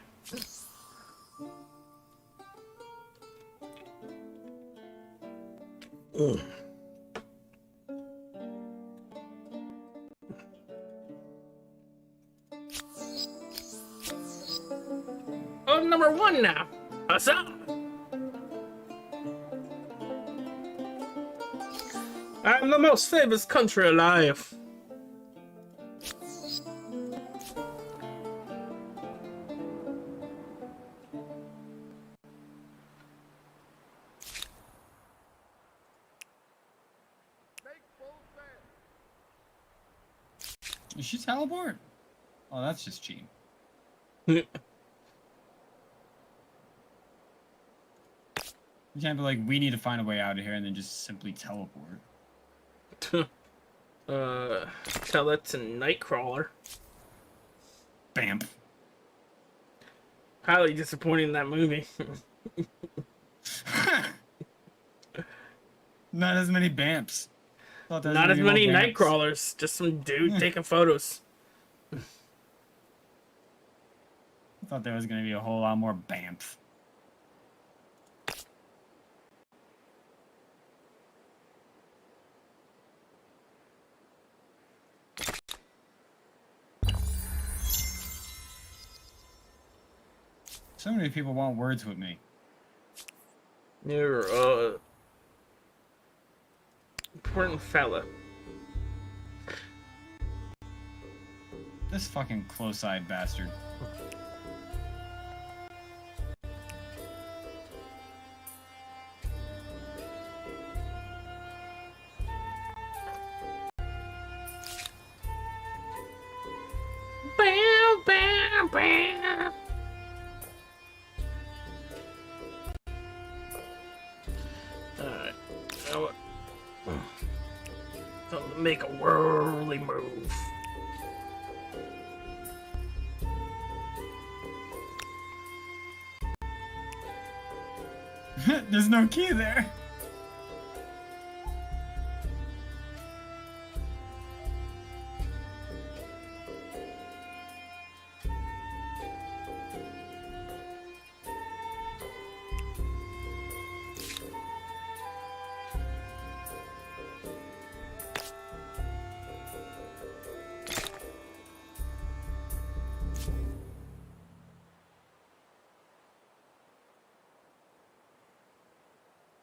Oh, number 1 now. What's up? I'm the most famous country alive. Make full sail. Is she teleport? Oh, that's just cheating. You can't be like, we need to find a way out of here and then just simply teleport. Tell that to Nightcrawler. Bam. Highly disappointing in that movie. Not as many Bamps. Thought there was Not gonna as be more many Bamps. Nightcrawlers. Just some dude taking photos. Thought there was gonna be a whole lot more Bamps. So many people want words with me. You're, important fella. This fucking close-eyed bastard. Bam, bam, bam. Alright. Now what? Time to make a whirly move. There's no key there.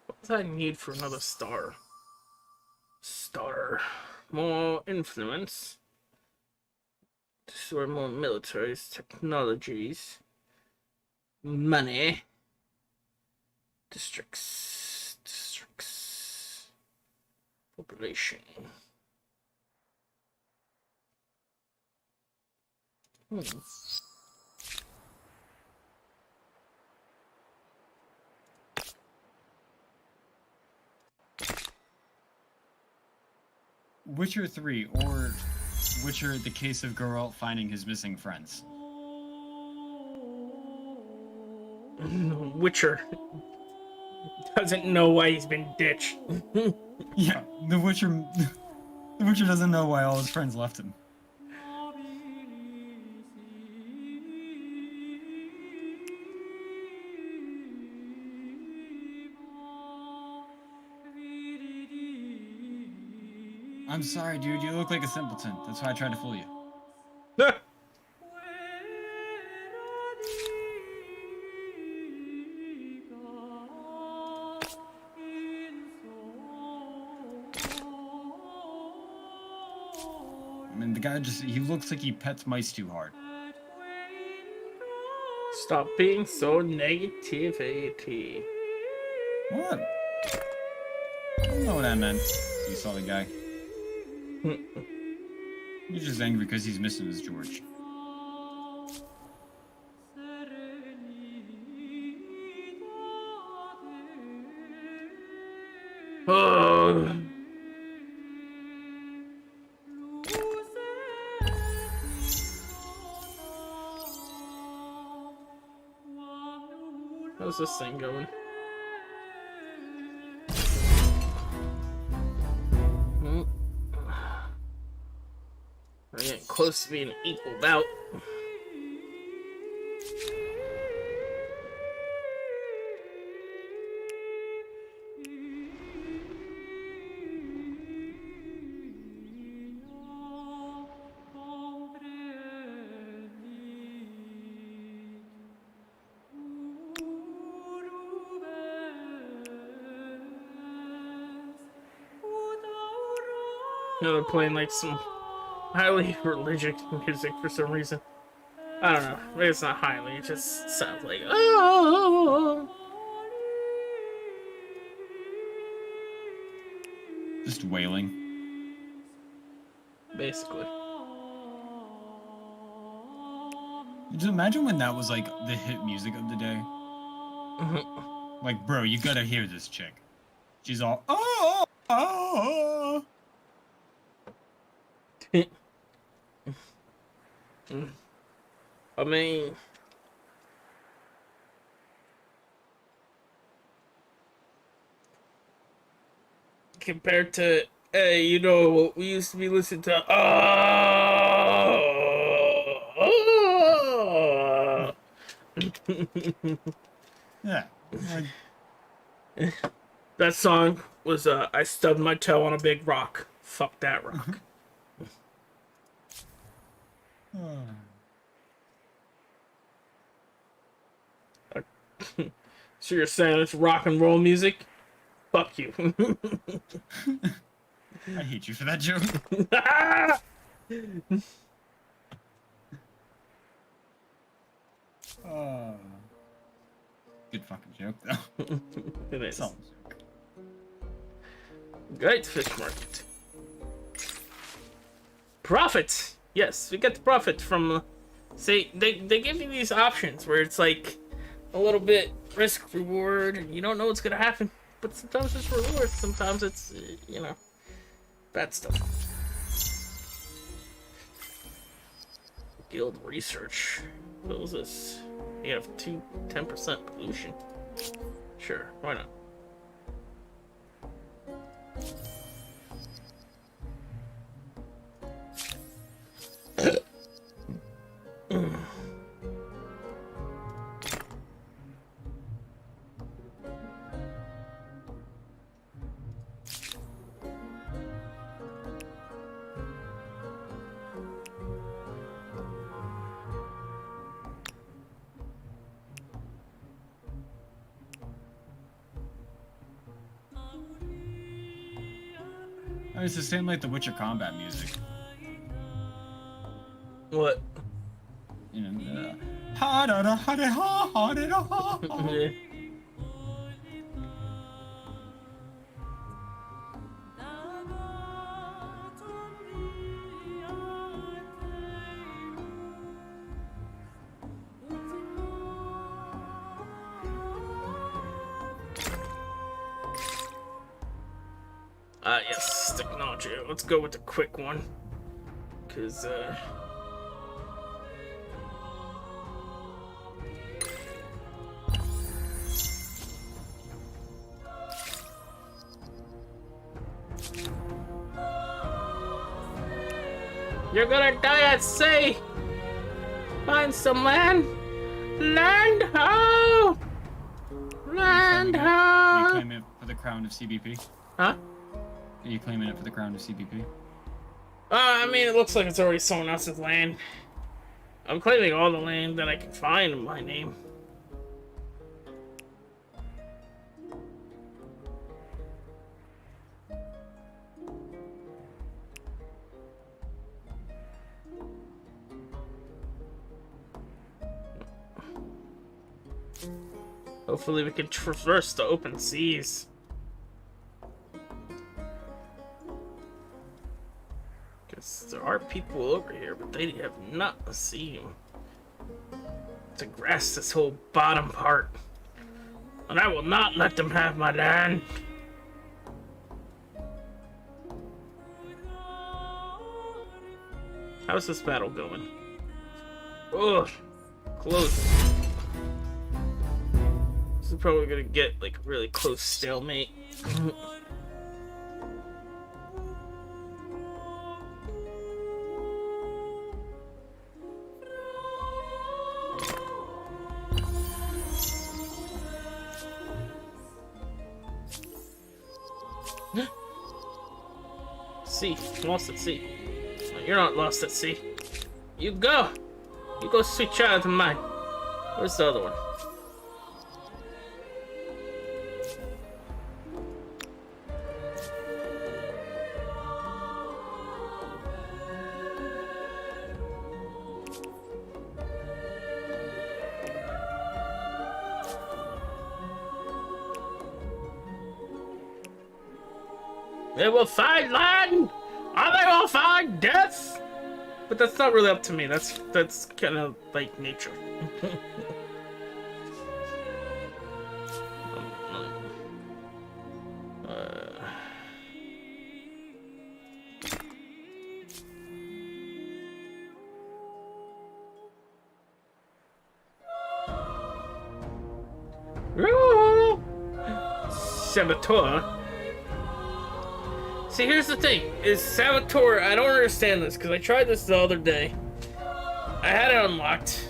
What does I need for another star? More influence. Destroy more militaries, technologies. Money. Districts. Population. Witcher 3, or Witcher: The Case of Geralt finding his missing friends. Witcher doesn't know why he's been ditched. Yeah, the Witcher doesn't know why all his friends left him. I'm sorry, dude. You look like a simpleton. That's why I tried to fool you. I mean, the guy he looks like he pets mice too hard. Stop being so negativity. What? I don't know what that meant. You saw the guy. He's just angry because he's missing his George. Oh. How's this thing going? We're getting close to being an equal bout. You know, they're playing like some highly religious music for some reason. I don't know. Maybe it's not highly. It just sounds like oh. Just wailing. Basically. Just imagine when that was like the hit music of the day. Like, bro, you gotta hear this chick. She's all oh. I mean, compared to, hey, you know what we used to be listening to? Yeah. Like, That song was I stubbed my toe on a big rock. Fuck that rock. So you're saying it's rock and roll music? Fuck you. I hate you for that joke. Good fucking joke, though. It is. Solid joke. Great fish market. Profit! Yes, we get the profit from... See, they give you these options where it's like a little bit risk reward and you don't know what's gonna happen. But sometimes it's reward, sometimes it's, you know, bad stuff. Guild research. What was this? You have 10% pollution. Sure, why not? I mean, it's the same like the Witcher combat music. What? You know, ha da da ha da ha ha da da ha. Yeah. Yes, technology. Let's go with the quick one. Cause, you're gonna die at sea! Find some land! Land ho! Land Are you ho! claiming it for the crown of CBP? Huh? Are you claiming it for the crown of CBP? I mean, it looks like it's already someone else's land. I'm claiming all the land that I can find in my name. Hopefully we can traverse the open seas. Because there are people over here, but they have not seen to grasp this whole bottom part. And I will not let them have my land. How's this battle going? Ugh, close. This is probably gonna get like really close stalemate. Sea, lost at sea. No, you're not lost at sea. You go, sweet child of mine. Where's the other one? They will find land, or they will find death. But that's not really up to me. That's kind of like nature. Saboteur. See, here's the thing, is Saboteur, I don't understand this, because I tried this the other day. I had it unlocked.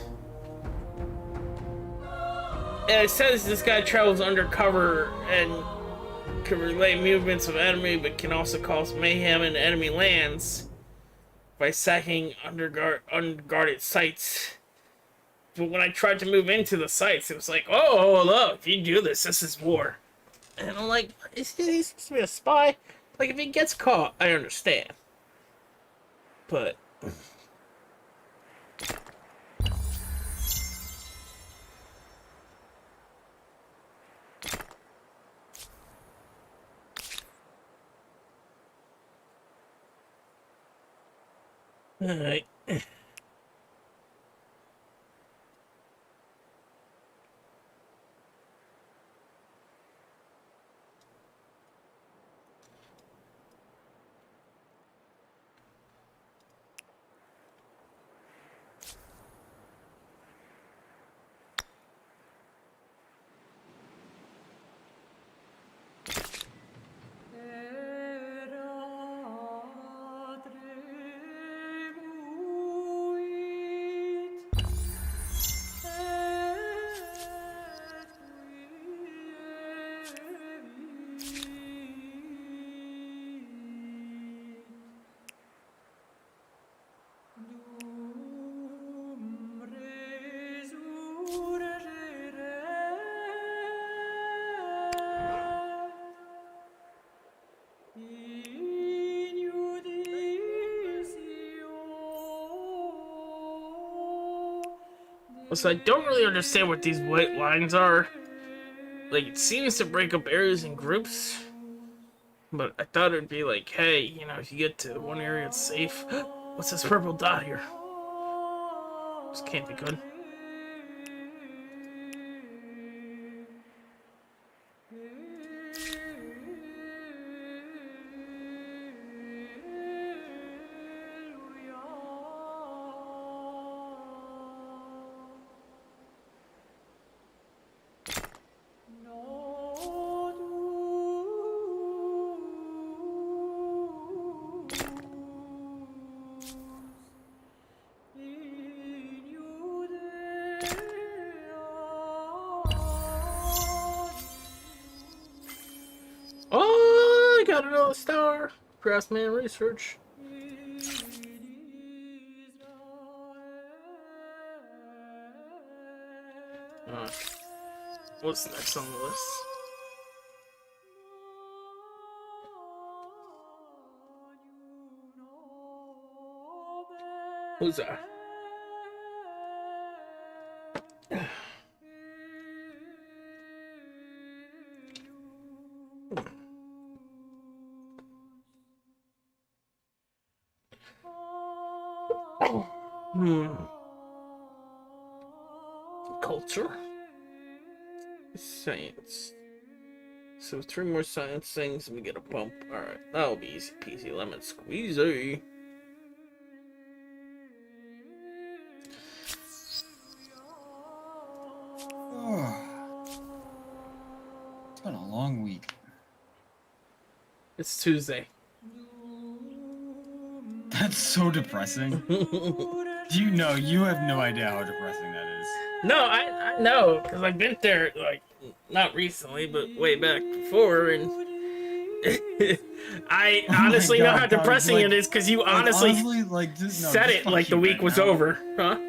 And it says this guy travels undercover and can relay movements of enemy, but can also cause mayhem in enemy lands by sacking unguarded sites. But when I tried to move into the sites, it was like, oh, look, if you do this, this is war. And I'm like, is he supposed to be a spy? Like, if he gets caught, I understand. But... Alright. So I don't really understand what these white lines are. Like, it seems to break up areas in groups. But I thought it'd be like, hey, you know, if you get to one area, it's safe. What's this purple dot here? This can't be good. Oh, I got another star. Craftsman research. What's next on the list? Who's that? Hmm. Culture. Science. So 3 more science things and we get a bump. Alright, that'll be easy peasy lemon squeezy. It's been a long week. It's Tuesday. That's so depressing. You know, you have no idea how depressing that is. No, I know, because I've been there, like, not recently, but way back before, and I honestly know how depressing it is, because you honestly said it like the week was over, huh?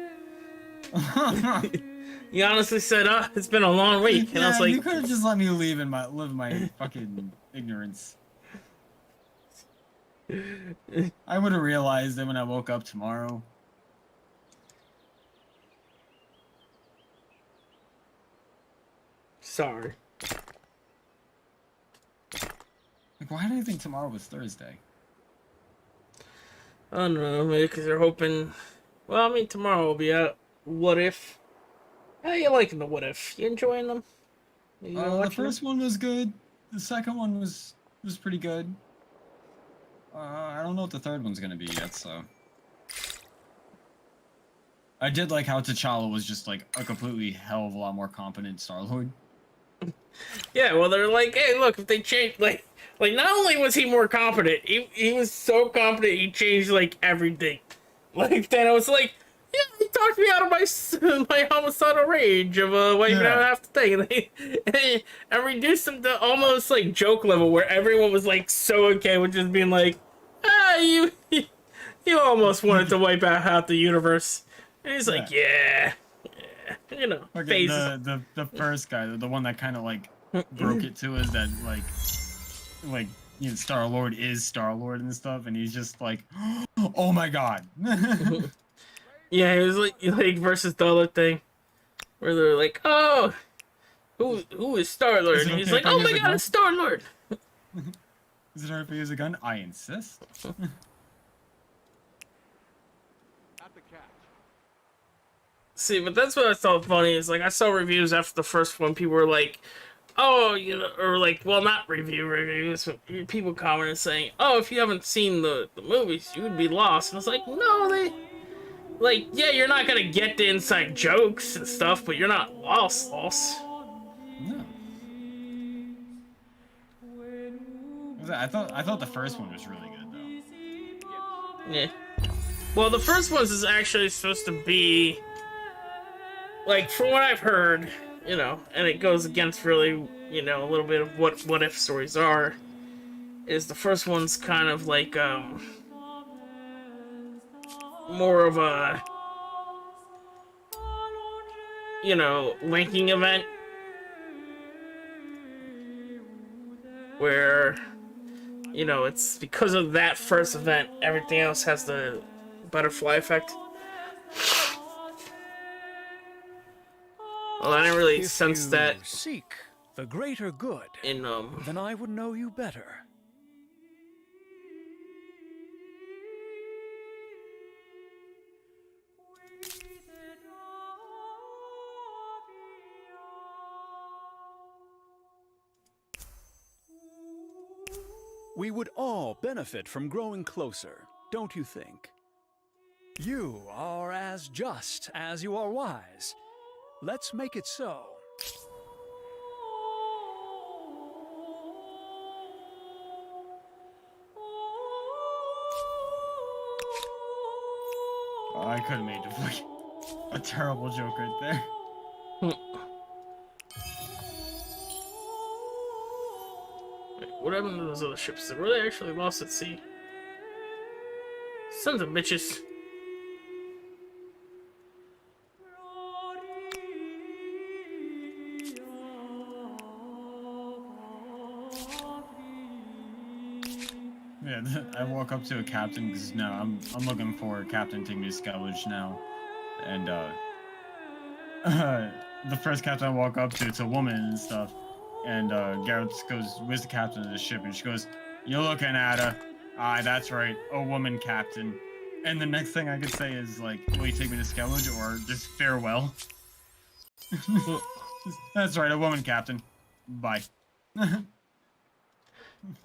You honestly said, "Oh, it's been a long week," and I was like, "You could have just let me live in my fucking ignorance." I would have realized it when I woke up tomorrow. Sorry. Like, why do you think tomorrow was Thursday? I don't know, maybe because they're hoping. Well, I mean, tomorrow will be out. What if? How you liking the What If? You enjoying them? The first one was good. The second one was pretty good. I don't know what the third one's gonna be yet, so. I did like how T'Challa was just like a completely hell of a lot more competent Star-Lord. Yeah, well, they're like, hey, look, if they change, like not only was he more competent, he was so competent he changed like everything. Like Thanos, like, yeah, he talked me out of my homicidal rage of wiping out half the thing, and reduced him to almost like joke level where everyone was like so okay with just being like, you almost wanted to wipe out half the universe, and he's like, yeah, you know, okay, the first guy, the one that kind of like broke it to us that like you know, Star-Lord is Star-Lord and stuff, and he's just like, oh my god. Yeah, it was like versus the other thing, where they're like, "Oh, who is Star-Lord?" And he's like, "Oh my god, it's Star-Lord." Is it hard if I use a gun? I insist. At the catch. See, but that's what I thought funny is like I saw reviews after the first one, people were like, "Oh, you know," or like, well, not reviews, but people commented saying, "Oh, if you haven't seen the movies, you would be lost." And it's like, no, they. Like, yeah, you're not gonna get the inside jokes and stuff, but you're not lost. No. I thought the first one was really good though. Yeah. Well, the first one is actually supposed to be, like, from what I've heard, you know, and it goes against really, you know, a little bit of what if stories are, is the first one's kind of like, more of a, you know, linking event where, you know, it's because of that first event, everything else has the butterfly effect. Well, I didn't really sense If that you seek the greater good, in then I would know you better. We would all benefit from growing closer, don't you think? You are as just as you are wise. Let's make it so. Oh, I could have made a terrible joke right there. Wait, what happened to those other ships? Were they actually lost at sea? Sons of bitches. Yeah, I walk up to a captain because now I'm looking for a captain to take me to Scavenge now, and the first captain I walk up to, it's a woman and stuff, And Garrett goes, "Where's the captain of the ship?" And she goes, "You're looking at her." "Aye, that's right, a woman captain." And the next thing I could say is like, "Will you take me to Skellige or just farewell?" That's right, a woman captain. Bye.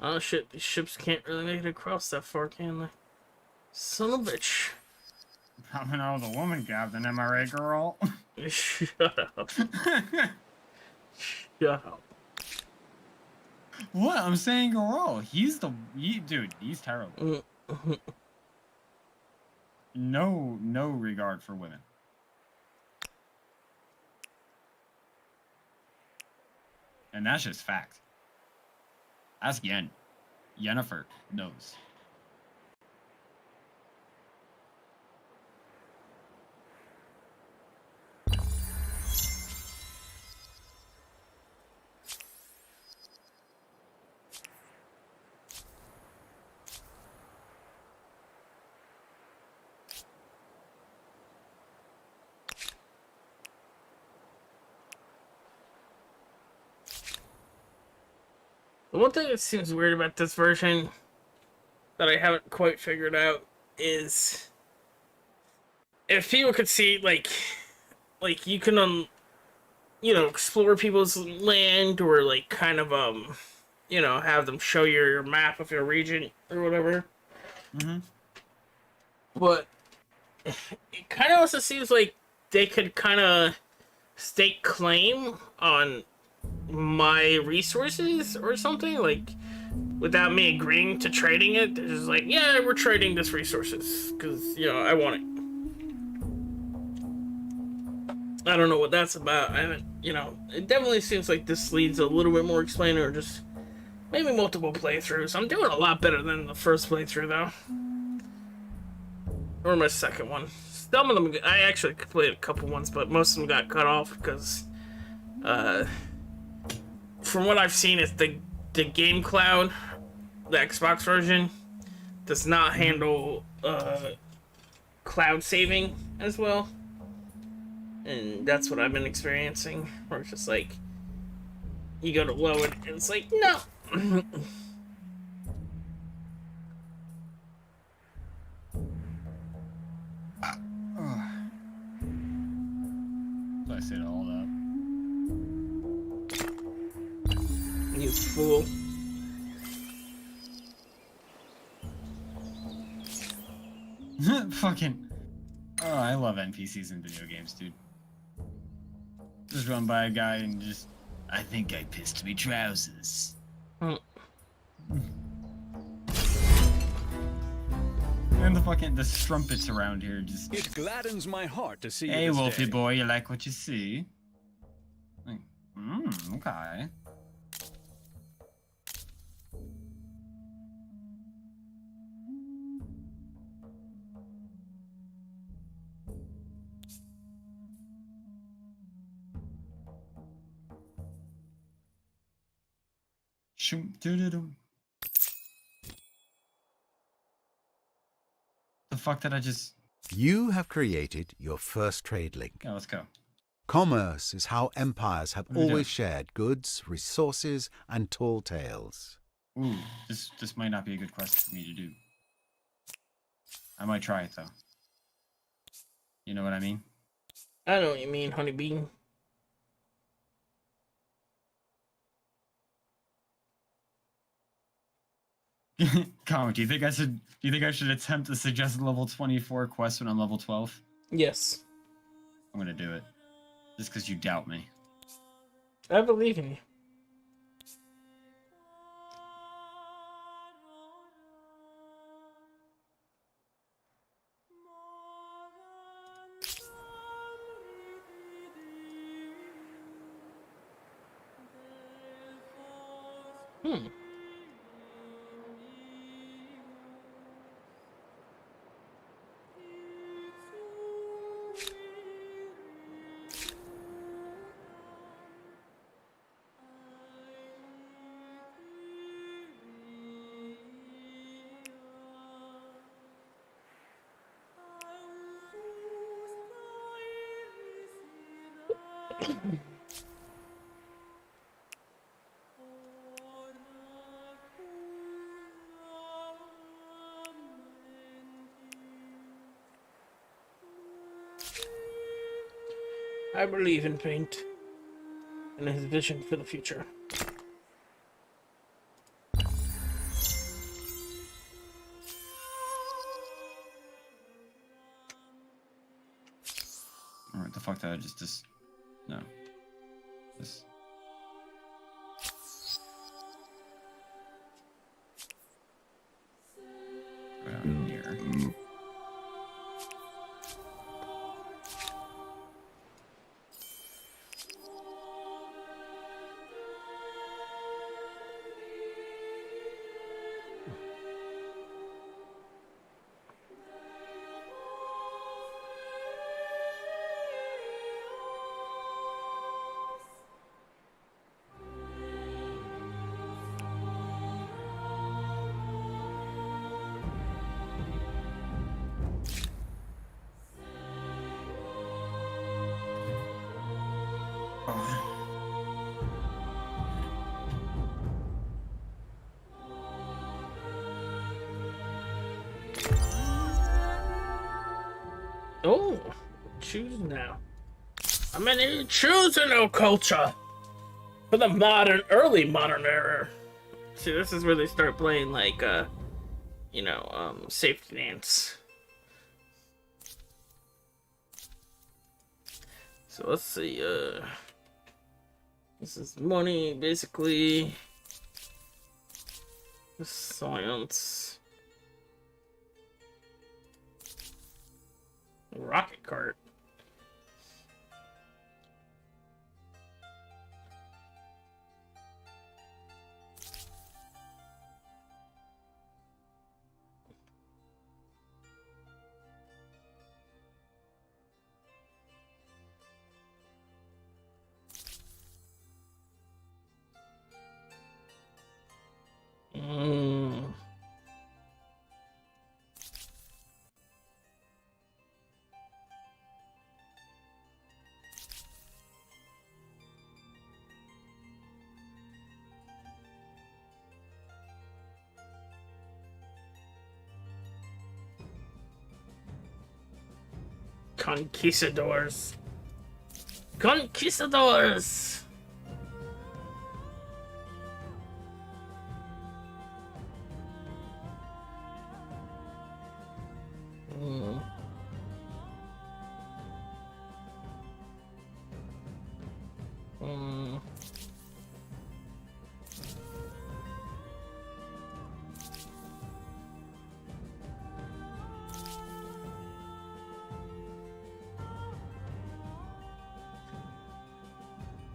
Oh shit, these ships can't really make it across that far, can they? Son of a bitch. Coming out with a woman captain, am I right, girl? Shut up. Shut up. What? I'm saying girl. Dude, he's terrible. No regard for women. And that's just fact. Ask Yen. Yennefer knows. The one thing that seems weird about this version that I haven't quite figured out is if people could see like you can explore people's land or like kind of have them show your map of your region or whatever. Mm-hmm. But it kind of also seems like they could kind of stake claim on my resources or something, like without me agreeing to trading it. They're just like, yeah, we're trading this resources because I want it. I don't know what that's about. I haven't, it definitely seems like this needs a little bit more explaining or just maybe multiple playthroughs. I'm doing a lot better than the first playthrough though, or my second one. Some of them I actually played a couple ones, but most of them got cut off because from what I've seen, it's the Game Cloud, the Xbox version, does not handle cloud saving as well, and that's what I've been experiencing. Where it's just like you go to load it, and it's like no. So I said all that. You fool. Fucking. Oh, I love NPCs in video games, dude. Just run by a guy and just. I think I pissed me trousers. And the strumpets around here just. It gladdens my heart to see Hey, you this Wolfie day. boy, you like what you see? Like, okay. Shoom, doo-doo-doo. The fuck did I just... You have created your first trade link. Yeah, let's go. Commerce is how empires have What are we doing? always shared goods, resources, and tall tales. Ooh, this might not be a good quest for me to do. I might try it, though. You know what I mean? I know what you mean, honeybee. Comment, do you think I should attempt the suggested level 24 quest when I'm level 12? Yes, I'm gonna do it. Just because you doubt me. I believe in you. I believe in Paint and his vision for the future. Alright, the fuck did I just no. This. Go down here. Oh, choose now. I'm in choose a new culture for the early modern era. See, this is where they start playing like, safety dance. So let's see. This is money, basically. Science. Rocket cart. Mm. Conquistadors. Conquistadors! Mm. Mm.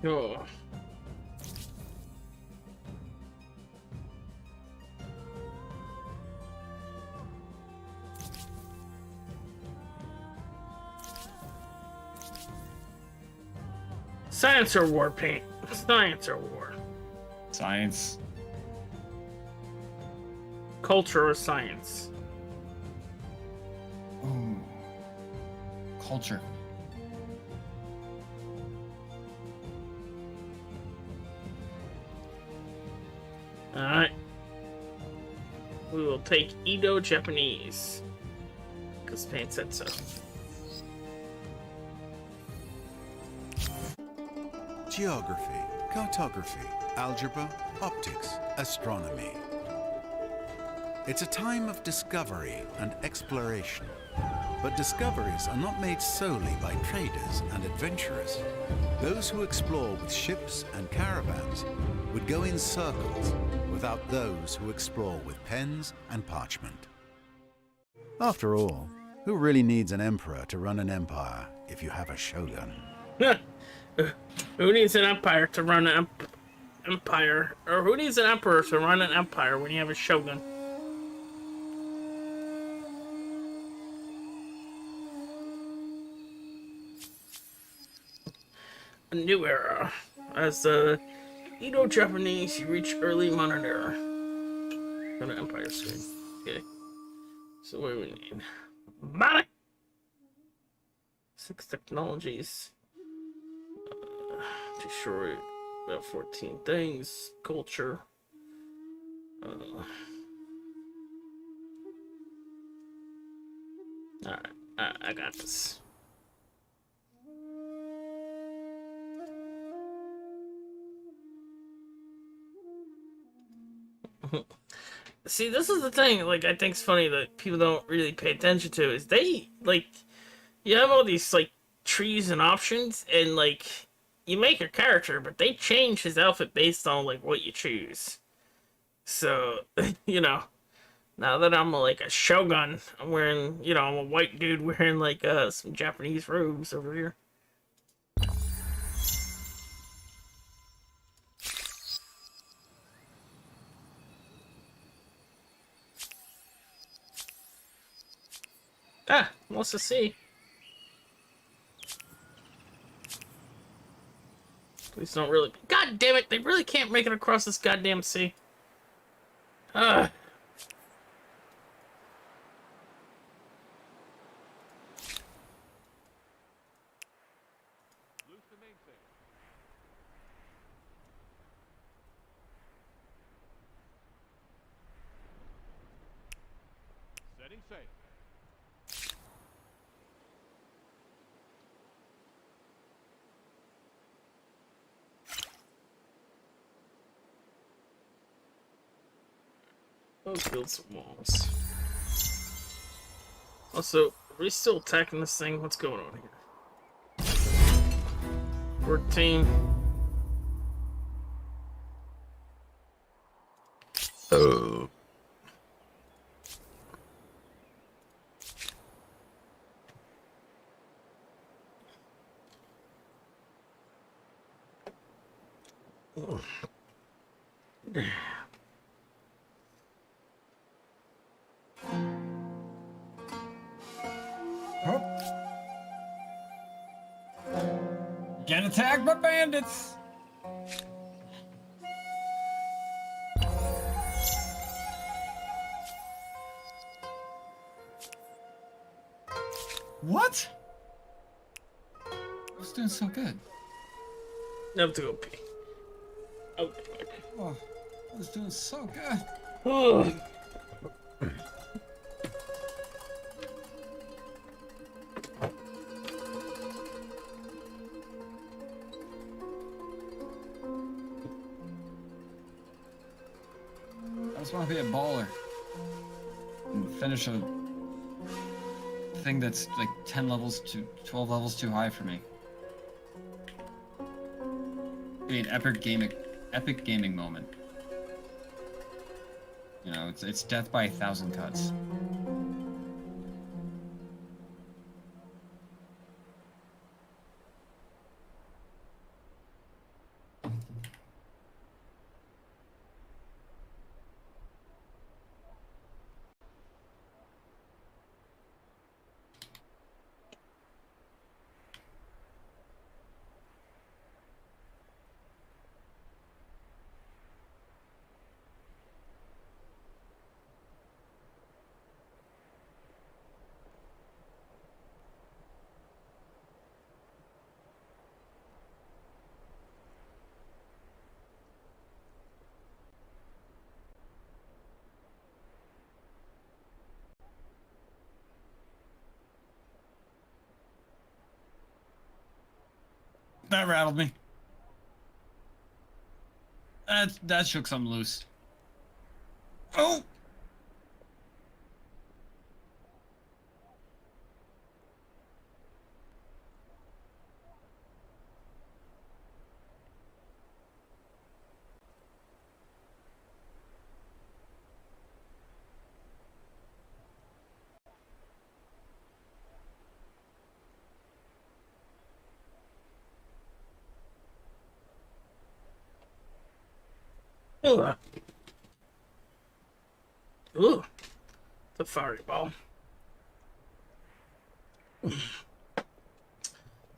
Oh. Science or war, Paint? Science or war? Science. Culture or science? Ooh. Culture. Alright. We will take Edo Japanese. Because Paint said so. Geography, cartography, algebra, optics, astronomy. It's a time of discovery and exploration. But discoveries are not made solely by traders and adventurers. Those who explore with ships and caravans would go in circles without those who explore with pens and parchment. After all, who really needs an emperor to run an empire if you have a shogun? Who needs an empire to run an empire? Or who needs an emperor to run an empire when you have a shogun? A new era. As the Edo Japanese, you reach early modern era. Go to empire screen. Okay. So what do we need? Money! 6 technologies. Destroy about 14 things. Culture. Alright, I got this. See, this is the thing. Like, I think's funny that people don't really pay attention to is they like you have all these like trees and options, and like you make your character, but they change his outfit based on like what you choose. So you know, now that I'm like a shogun, I'm wearing I'm a white dude wearing like some Japanese robes over here. Ah, wants to see. Please don't really. God damn it! They really can't make it across this goddamn sea. Ugh. Loose the mainsail. Setting sail. Let's build some walls. Also, are we still attacking this thing? What's going on here? 14. Oh. Get attacked by bandits! What? I was doing so good. I have to go pee. Okay. Oh, I was doing so good. Oh. I just want to be a baller and finish a thing that's like 10 levels to 12 levels too high for me. Be an epic gaming moment. You know, it's death by 1,000 cuts. That rattled me. That shook something loose. Oh! Ugh. Ooh. The fireball. So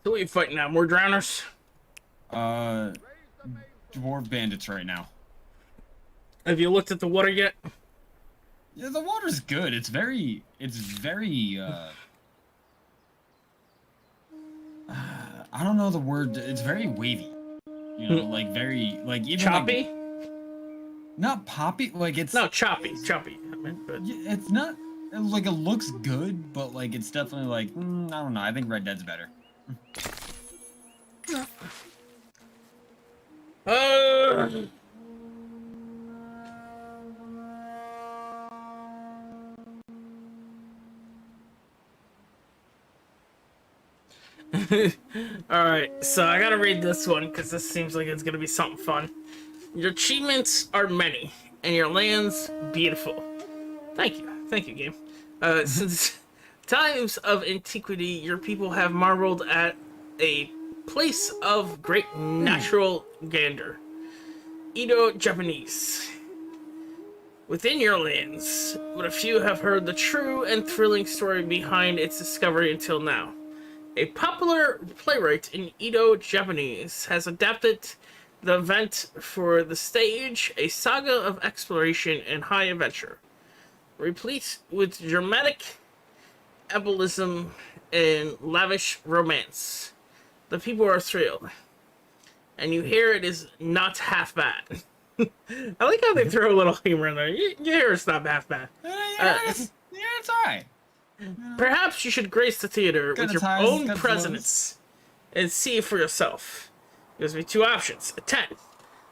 what are you fighting now? More drowners? Dwarf bandits right now. Have you looked at the water yet? Yeah, the water's good. It's very, I don't know the word. It's very wavy. You know, like very, like even Choppy? Like, not poppy. Like it's No, choppy. Choppy. I mean, but It's not like it looks good, but like it's definitely like I don't know. I think Red Dead's better. Alright, so I gotta read this one because this seems like it's gonna be something fun. Your achievements are many, and your lands beautiful. Thank you, game. Since times of antiquity, your people have marveled at a place of great natural grandeur. Edo Japanese. Within your lands, but a few have heard the true and thrilling story behind its discovery until now. A popular playwright in Edo Japanese has adapted the event for the stage, a saga of exploration and high adventure, replete with dramatic embolism and lavish romance. The people are thrilled, and you hear it is not half bad. I like how they throw a little humor in there. You hear it's not half bad. It's alright. Perhaps you should grace the theater Good with your times, own good presence and see for yourself. Gives me two options. Attend.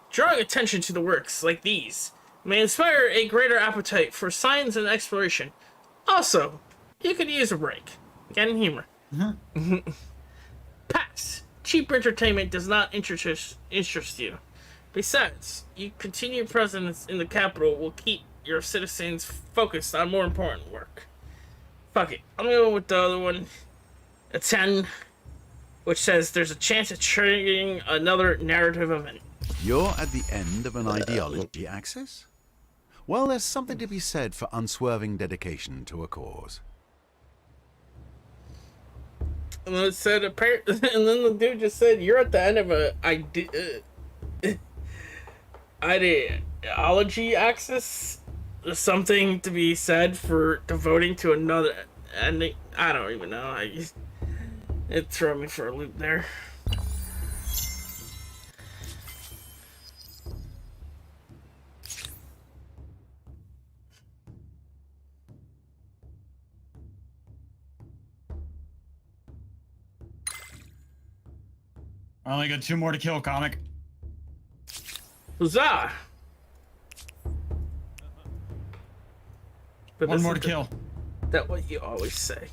Drawing attention to the works like these may inspire a greater appetite for science and exploration. Also, you could use a break. Again, humor. Pass. Cheap entertainment does not interest you. Besides, your continued presence in the capital will keep your citizens focused on more important work. Fuck it. I'm going with the other one. A 10, which says there's a chance of triggering another narrative event. You're at the end of an ideology axis? Well, there's something to be said for unswerving dedication to a cause. And then it said, and then the dude just said, you're at the end of a ideology axis. There's something to be said for devoting to another ending. I don't even know. It threw me for a loop there. I only got 2 more to kill, comic. Huzzah! But One more to kill. That's what you always say.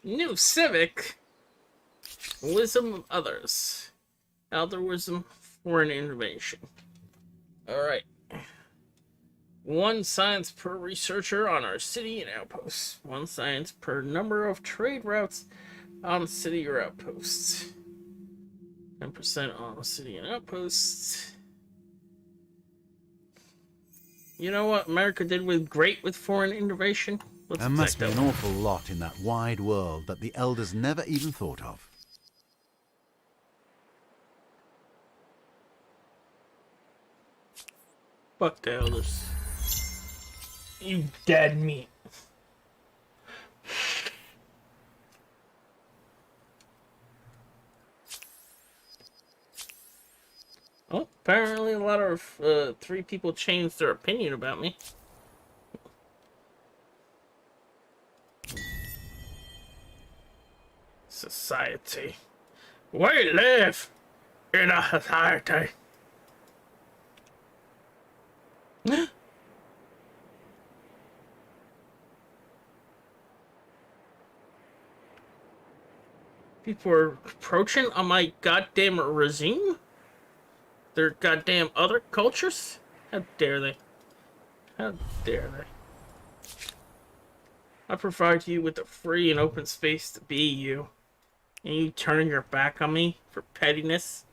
New civic. Wisdom of others. Altruism for an innovation. Alright. 1 science per researcher on our city and outposts. 1 science per number of trade routes on city or outposts. 10% on city and outposts. You know what America did great with foreign innovation? There must be an awful lot in that wide world that the elders never even thought of. Fuck the elders. You dead meat. Oh, apparently a lot of 3 people changed their opinion about me. Society. We live in a society. People are approaching on my goddamn regime? Their goddamn other cultures? How dare they? How dare they? I provide you with a free and open space to be you. And you turn your back on me for pettiness?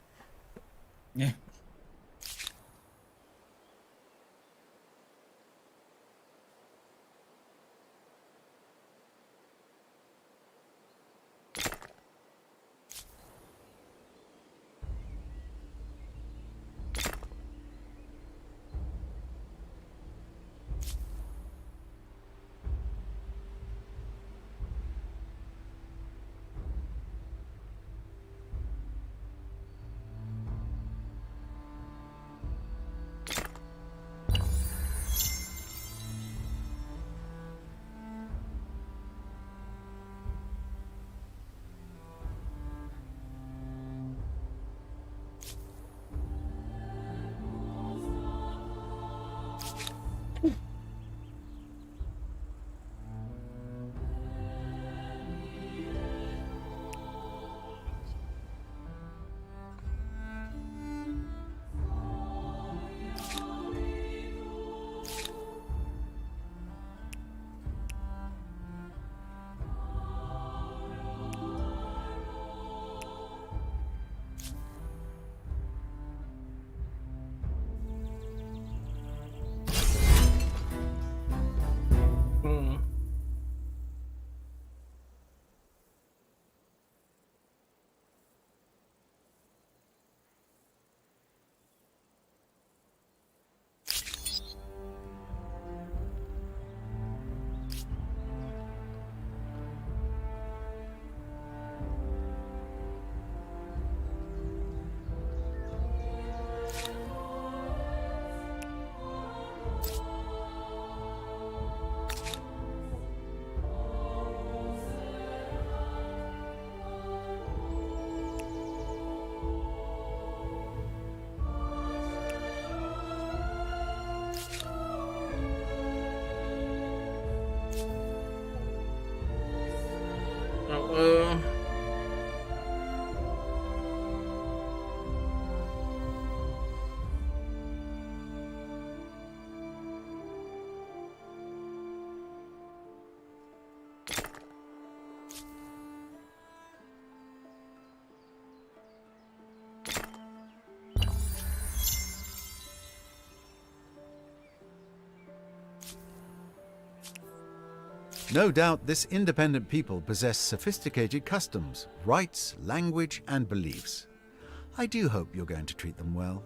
Yeah. Hmm. Oh, No doubt this independent people possess sophisticated customs, rights, language, and beliefs. I do hope you're going to treat them well.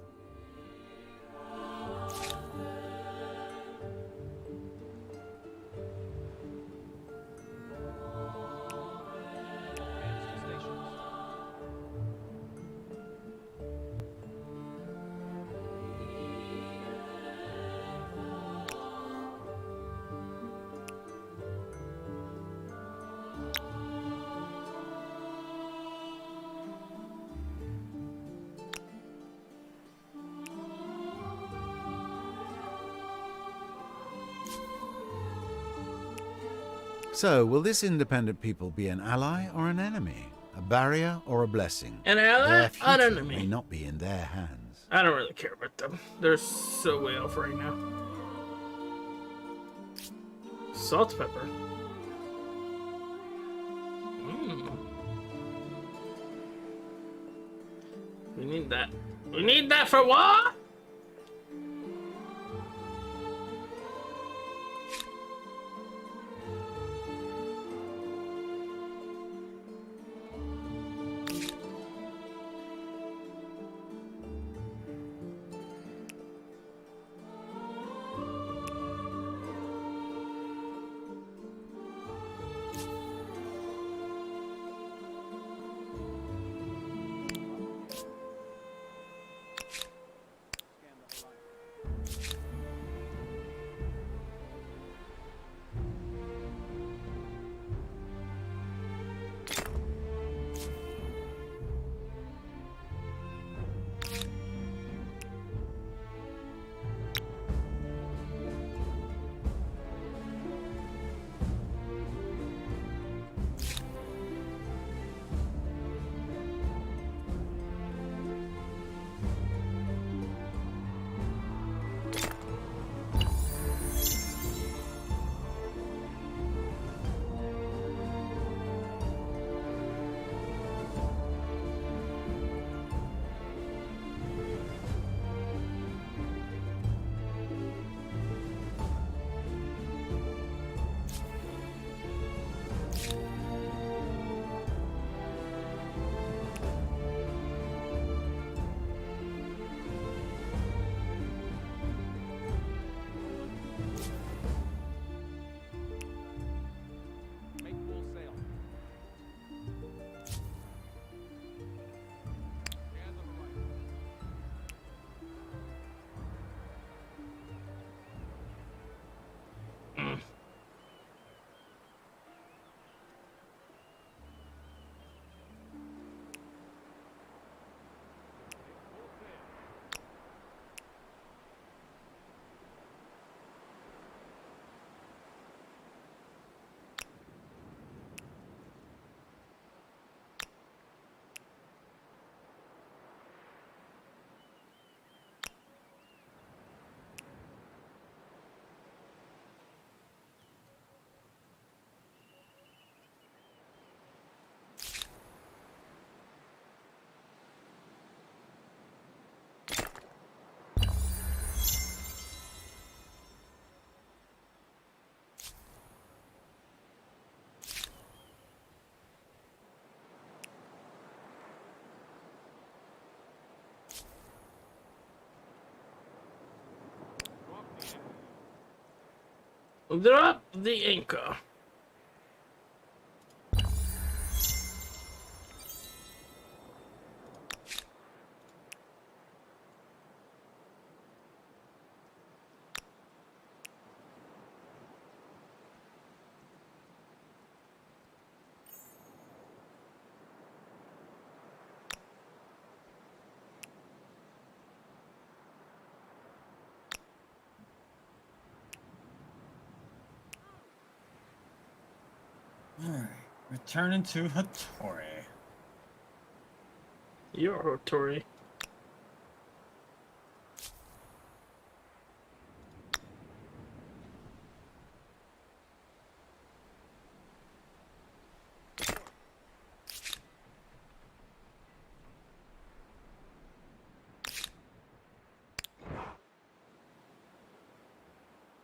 So, will this independent people be an ally or an enemy? A barrier or a blessing? an ally, Their an future enemy. may not be in their hands. I don't really care about them. They're so way off right now. Salt pepper. We need that. We need that for what? Drop the anchor. Alright, returning to Hattori. You're Tori.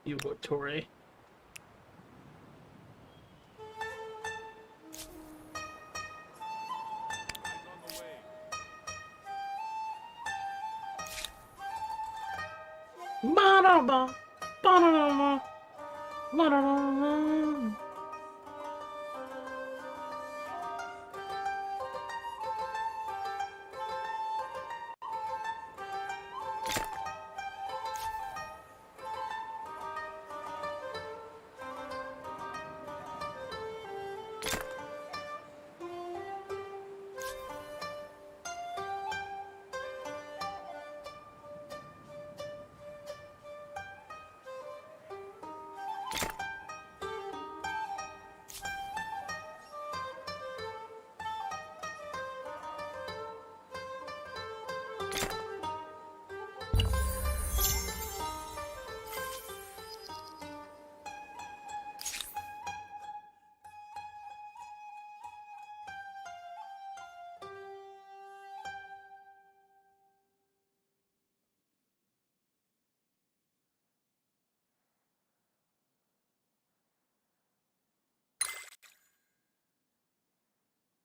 You go, Tori. Eyes on the way. Ba-da-ba, ba-da-da-ba, ba-da-da-da.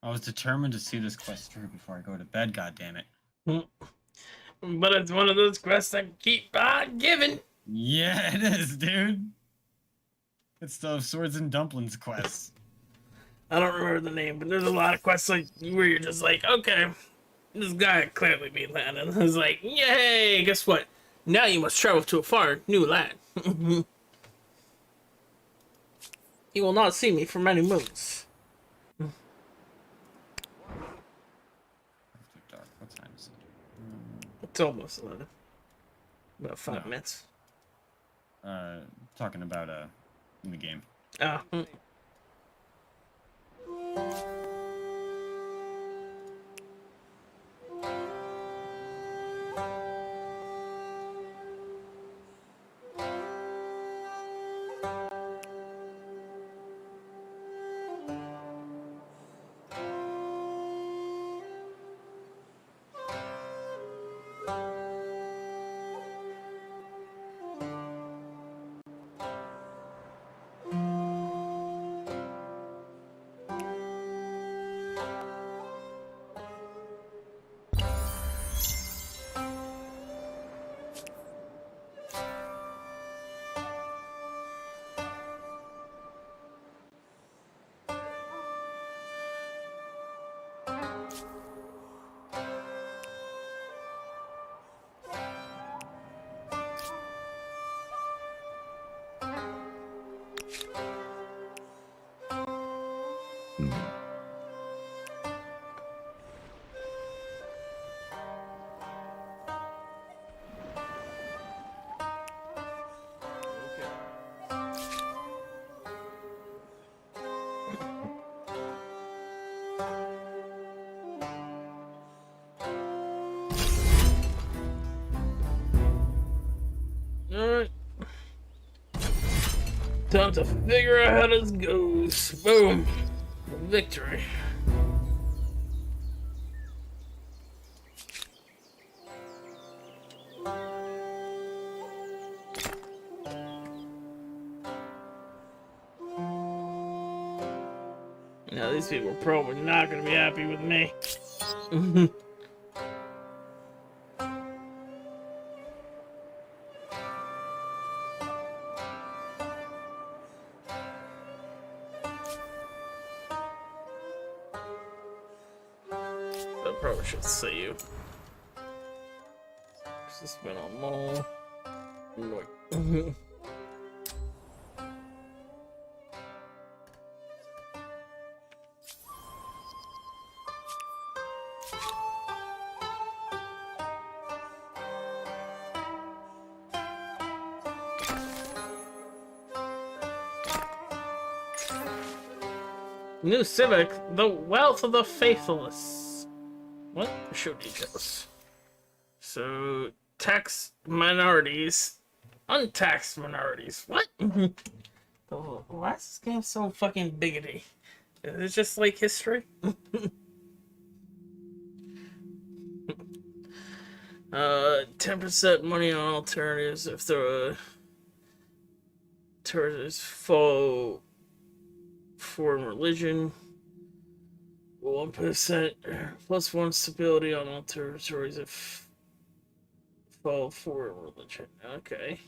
I was determined to see this quest through before I go to bed, goddammit. But it's one of those quests I keep on giving. Yeah, it is, dude. It's the Swords and Dumplings quest. I don't remember the name, but there's a lot of quests like where you're just like, okay, this guy clearly be landing. I was like, yay! Guess what? Now you must travel to a far new land. You will not see me for many moons. After dark. What time is it? It's almost 11. About 5 minutes. Talking about in the game. Ah. Alright. Time to figure out how this goes. Boom. Victory. Now these people are probably not gonna be happy with me. Probably should save. This has been a long. Annoying. New Civic, the wealth of the faithless. What? Show details. So, tax minorities, untaxed minorities. What? Oh, why is this game so fucking bigoty? Is it just like history? 10% money on alternatives if the alternatives fall foreign religion. 1% plus 1 stability on all territories if fall foreign religion. Okay.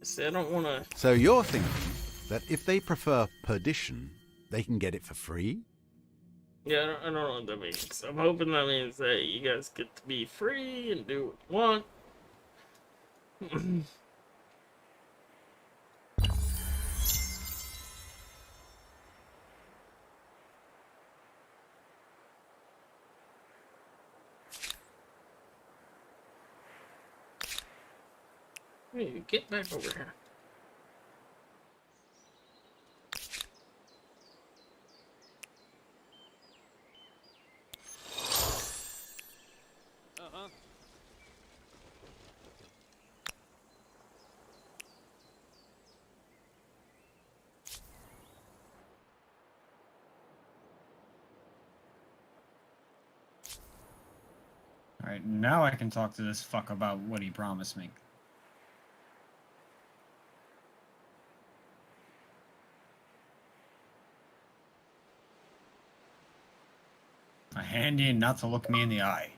See, I don't want to. So you're thinking that if they prefer perdition, they can get it for free? Yeah, I don't know what that means. I'm hoping that means that you guys get to be free and do what you want. Hey, get back over here. Alright, now I can talk to this fuck about what he promised me. A handy and not to look me in the eye.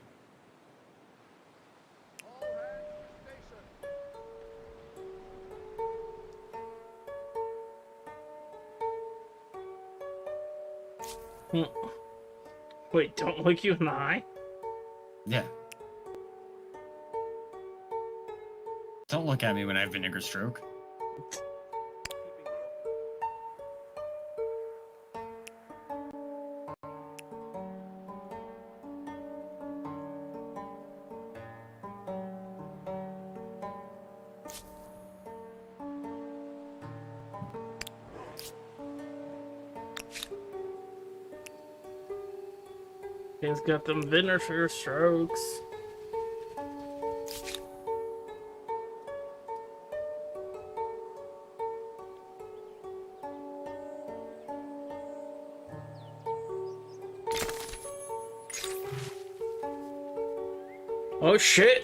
All hands station. Wait, don't look you in the eye? Yeah. Don't look at me when I have vinegar stroke. He's got them vinegar strokes. Oh shit!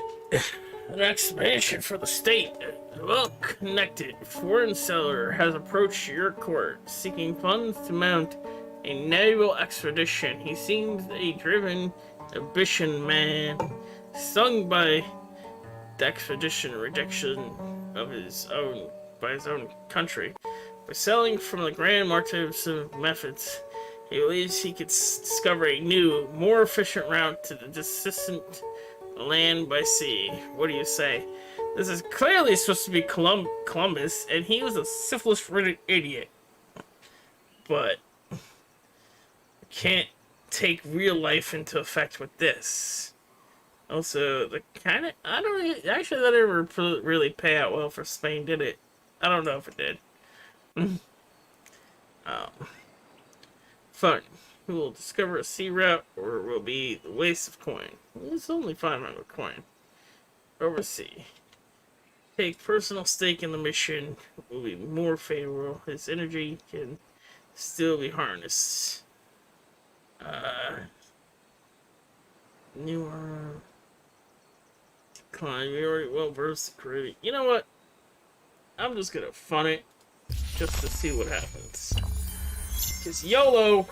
An expansion for the state. Well connected. Foreign seller has approached your court, seeking funds to mount a naval expedition. He seems a driven, ambitious man, stung by the expedition rejection of his own by his own country. By selling from the grand markets of methods, he believes he could discover a new, more efficient route to the distant land by sea. What do you say? This is clearly supposed to be Columbus, and he was a syphilis-ridden idiot. But can't take real life into effect with this. Also, the kind of I don't really, actually that ever really pay out well for Spain, did it? I don't know if it did. Fun. We will discover a sea route, or it will be a waste of coin. It's only 500 coin. Oversea. Take personal stake in the mission. Will be more favorable. His energy can still be harnessed. New decline. We already well versed the Caribbean. You know what? I'm just gonna fun it just to see what happens. Cause YOLO,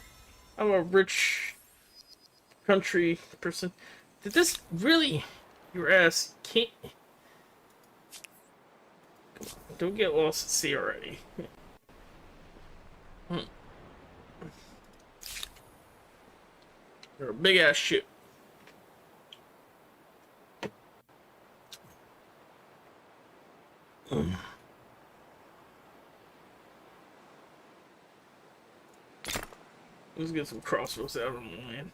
I'm a rich country person. Did this really? Your ass can't. Don't get lost at sea already. You're a big ass ship. Let's get some crossbows out of them, man.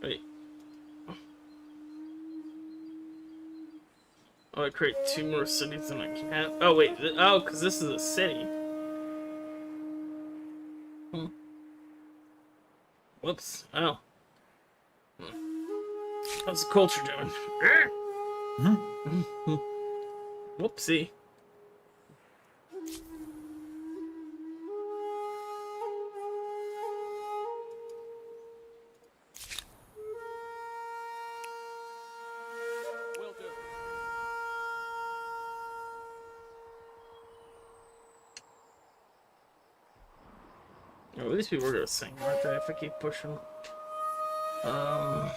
Wait. Oh, I create 2 more cities than I can. Oh, wait. Oh, because this is a city. Whoops. Oh. How's the culture doing? Whoopsie. Oh, these people are gonna sing, aren't they, if I keep pushing? Um...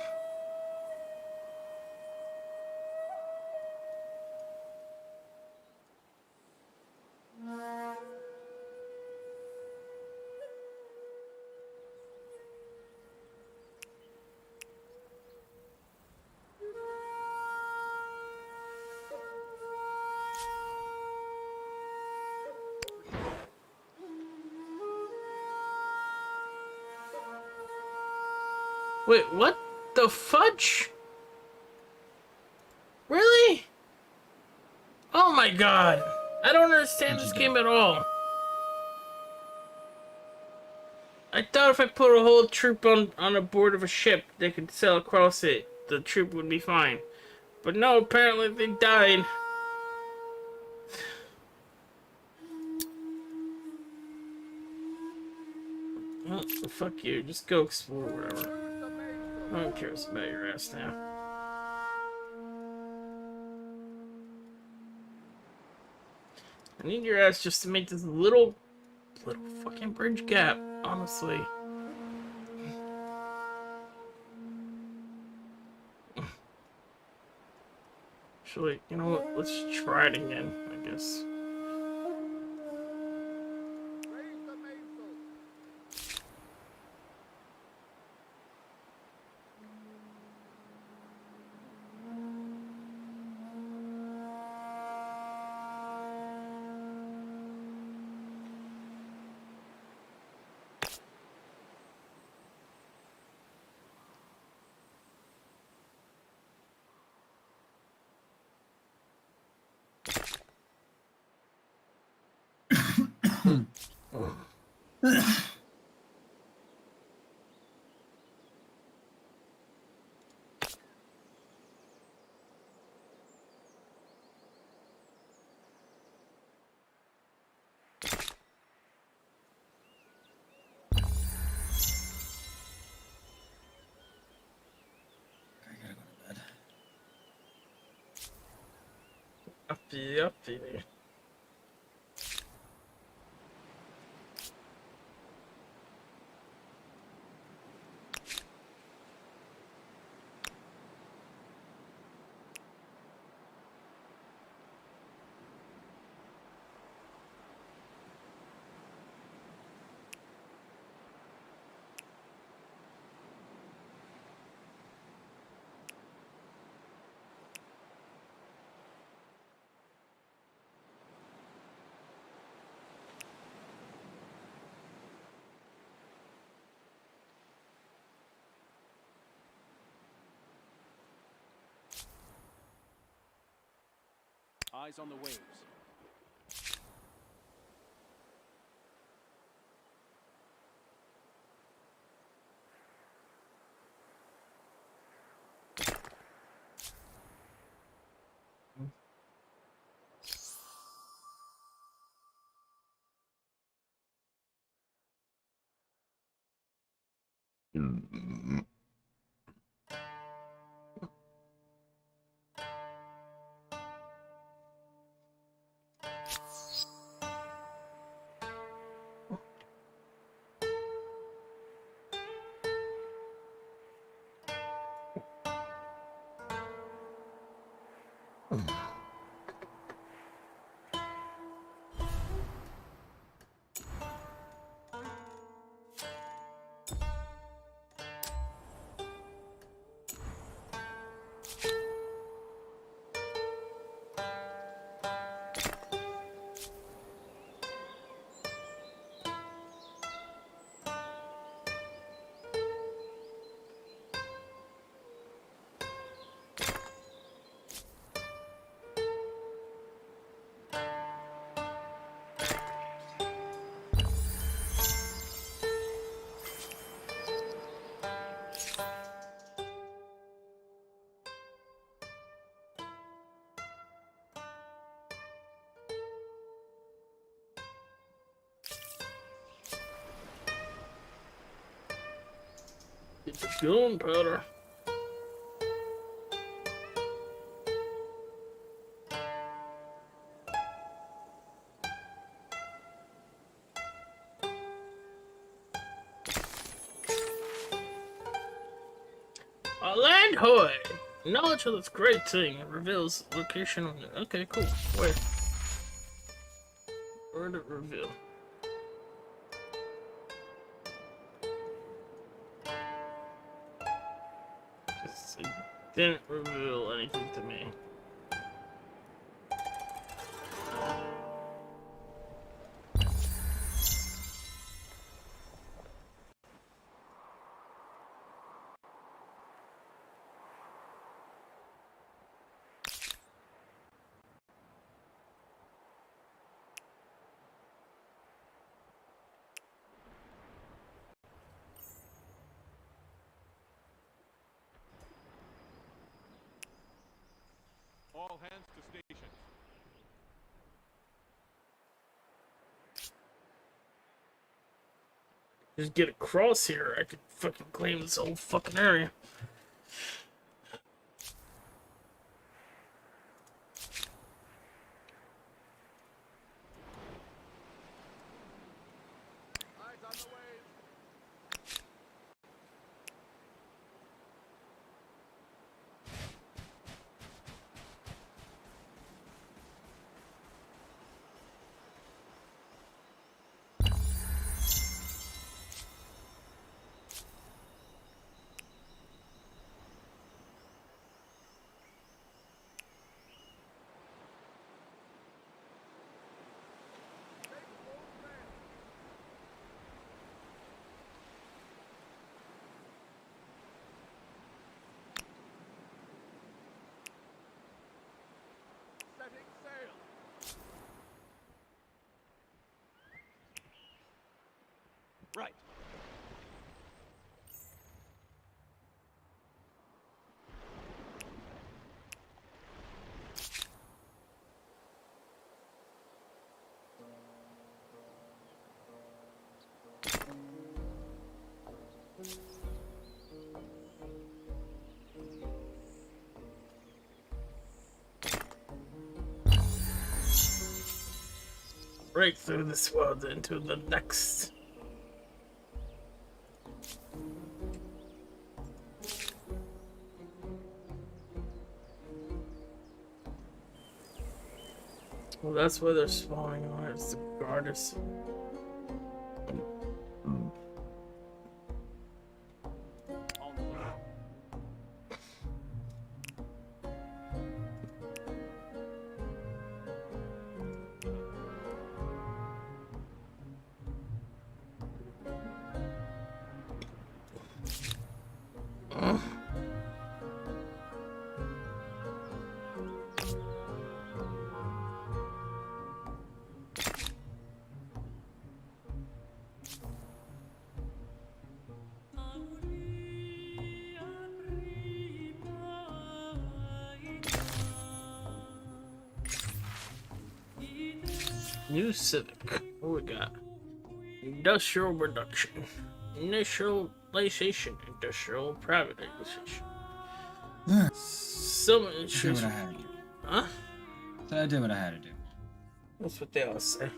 Wait, what the fudge? Really? Oh my god. I don't understand this game at all. I thought if I put a whole troop on a board of a ship, they could sail across it. The troop would be fine. But no, apparently they died. Well, fuck you. Just go explore wherever. No one cares about your ass now. I need your ass just to make this little fucking bridge gap, honestly. Actually, you know what? Let's try it again, I guess. Raise the mainsail. I gotta go to bed. Uppy, uppy. Eyes on the waves. Get the gunpowder. A land hoy! Knowledge of this great thing reveals location on it. Okay, cool. Where? Where did it reveal? It didn't reveal anything to me. All hands to stations. Just get across here, I could fucking claim this whole fucking area. Eyes on the waves. Take full sail. Setting sail. Right. Break through this world into the next. Well, that's where they're spawning on. It's the Gardas. New Civic. What we got? Industrial reduction. Initialization. Industrial privatization. Some I did industries. what I had to do. Huh? So I did what I had to do. That's what they all say.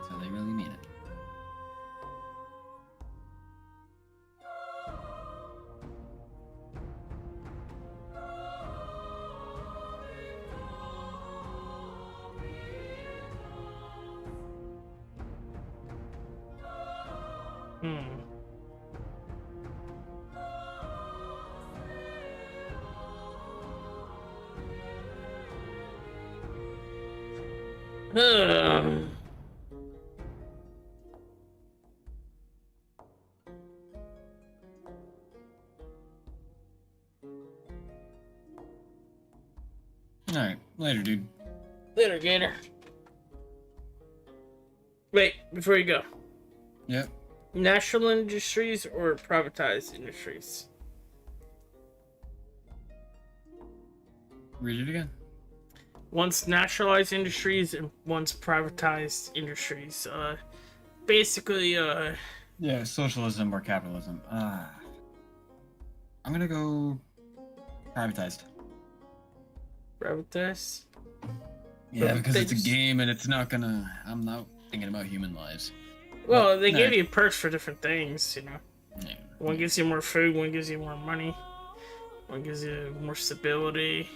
So they really mean it. Hmm. Alright, later, dude. Later, Gator. Wait, before you go. Yep. National industries or privatized industries? Read it again. Once nationalized industries and once privatized industries. Basically, Yeah, socialism or capitalism. I'm gonna go privatized. Privatized? Yeah, But because they it's a just- game and it's not gonna. I'm not thinking about human lives. Well, But, they no, give you perks for different things, you know. yeah. One gives you more food, one gives you more money, one gives you more stability,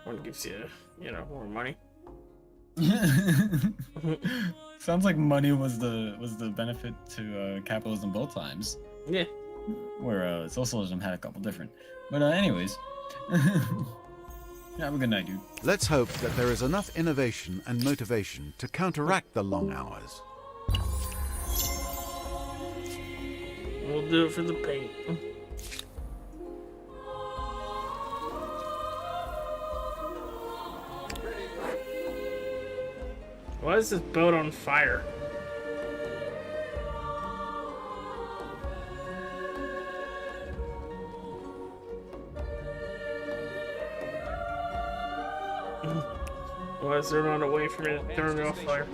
one gives you, you know, more money. Sounds like money was the benefit to capitalism both times, Yeah. where socialism had a couple different. But anyways, have a good night, dude. Let's hope that there is enough innovation and motivation to counteract the long hours. We'll do it for the paint. Why is this boat on fire? Why is there not a way for me to turn it off fire?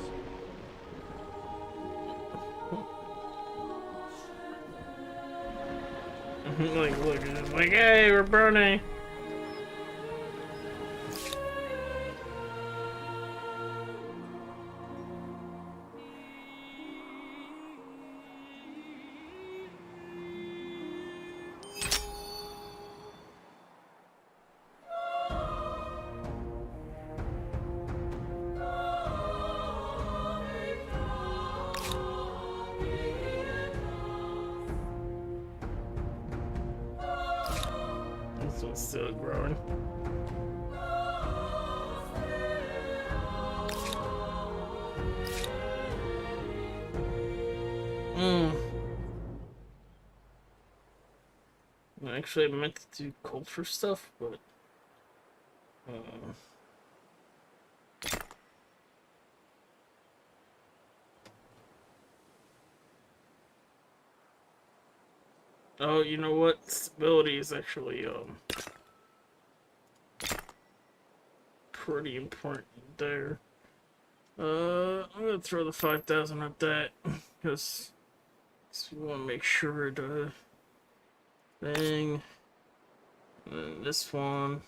Look, it's like, hey, we're burning. This one's still growing. Actually, I meant to do culture stuff, but oh, you know what? Stability is actually pretty important there. I'm gonna throw the 5,000 at that because we want to make sure the thing. And then this one.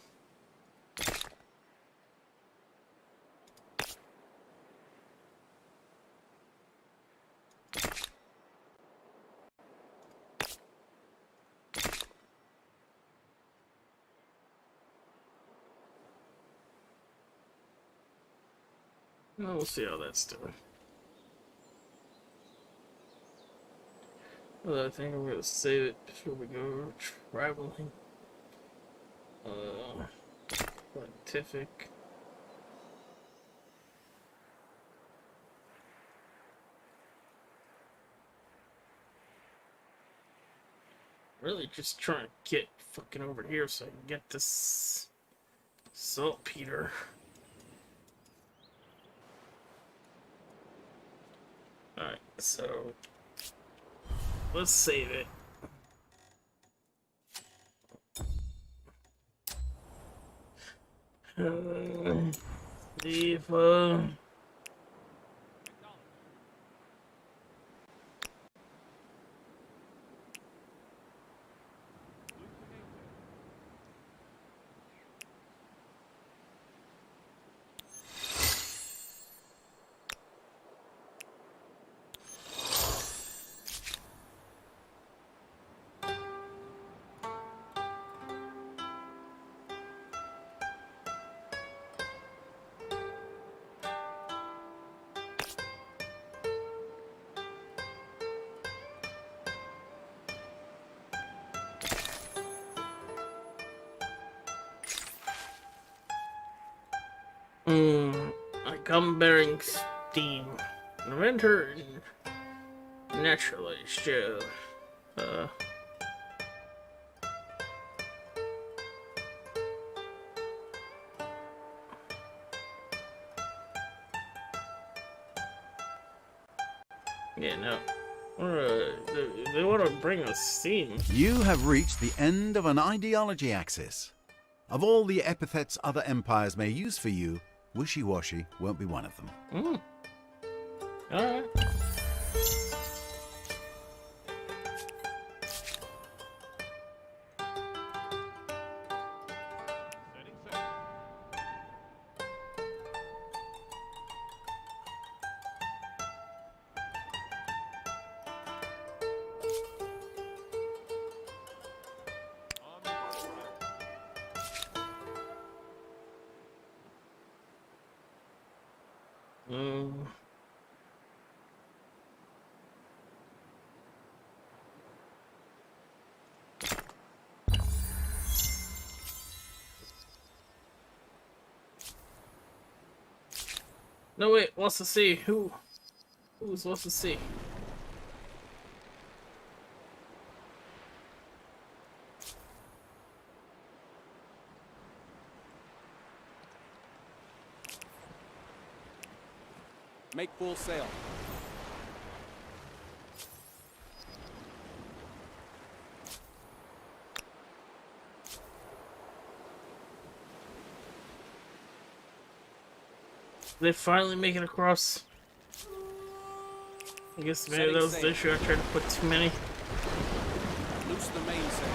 Well, we'll see how that's doing. Well, I think I'm gonna save it before we go traveling. Scientific. Really just trying to get fucking over here so I can get this saltpeter. Alright, so let's save it. See if a gum bearing steam. Inventor naturally show. Yeah, no. They want to bring us steam. You have reached the end of an ideology axis. Of all the epithets other empires may use for you, wishy-washy won't be one of them. Alright. No, wait, wants to see. Who's supposed to see? Make full sail. They finally make it across. I guess maybe Setting that was the sail. issue. I tried to put too many. Loose the mainsail.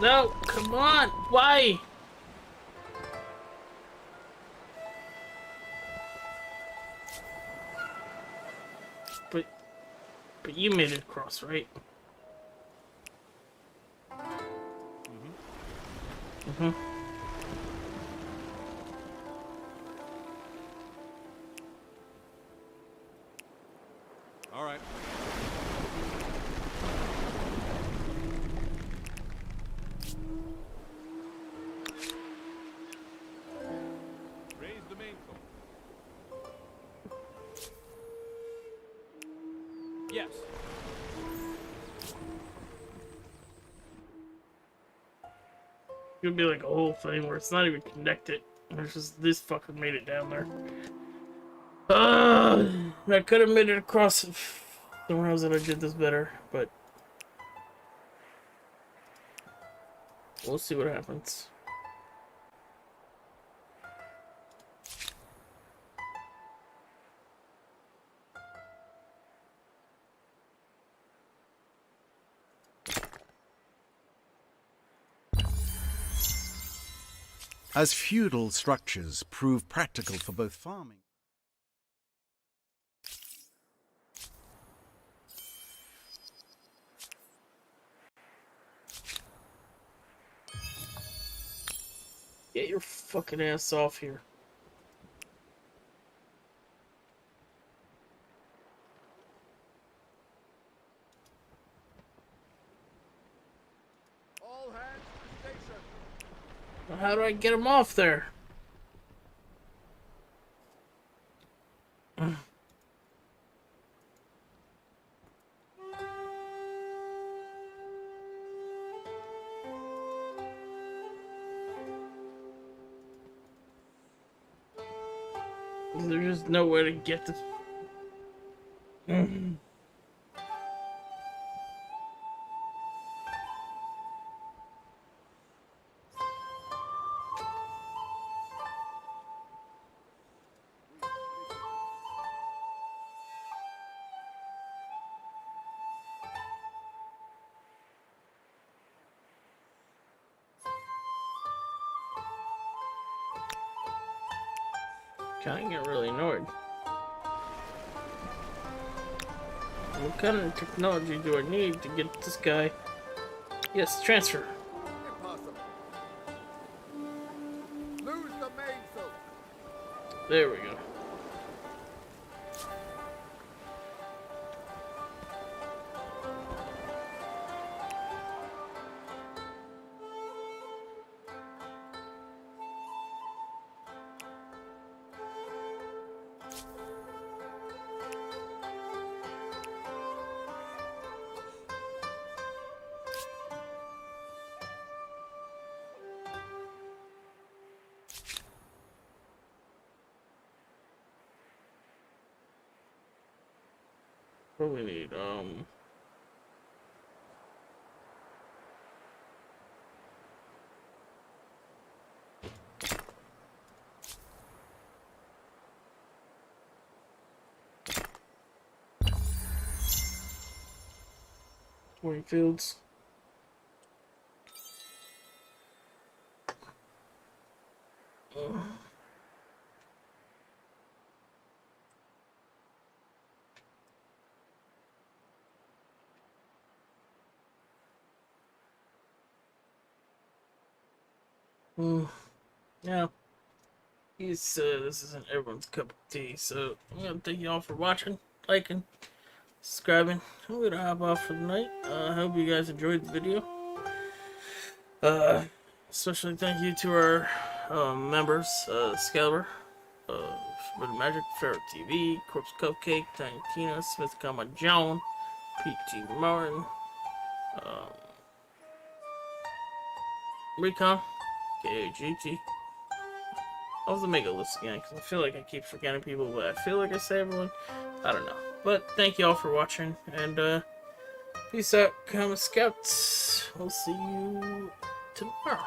No, come on! Why? But you made it across, right? Mm-hmm. All right. Raise the mainsail. Yes. It'll be like a whole thing where it's not even connected. It's just this fucker made it down there. I could have made it across if someone else that I did this better, but we'll see what happens. As feudal structures prove practical for both farming. Get your fucking ass off here. All hands to station. Well, how do I get him off there? There's just no way to get this. Kind of get really annoyed. What kind of technology do I need to get this guy? Yes, transfer. Impossible. Lose the mainsail. There we go. What do we need? Fields. Yeah. This isn't everyone's cup of tea, so I'm gonna thank you all for watching, liking, subscribing. I'm gonna hop off for the night. I hope you guys enjoyed the video. Especially thank you to our members, Scalber, Forbidden Magic, Pharaoh TV, Corpse Cupcake, Tiny Tina, Smith, John, P.T. Martin, Recon, KGT. I was to make a list again because I feel like I keep forgetting people, but I feel like I say everyone. I don't know. But thank you all for watching, and peace out, Comic Scouts. We'll see you tomorrow.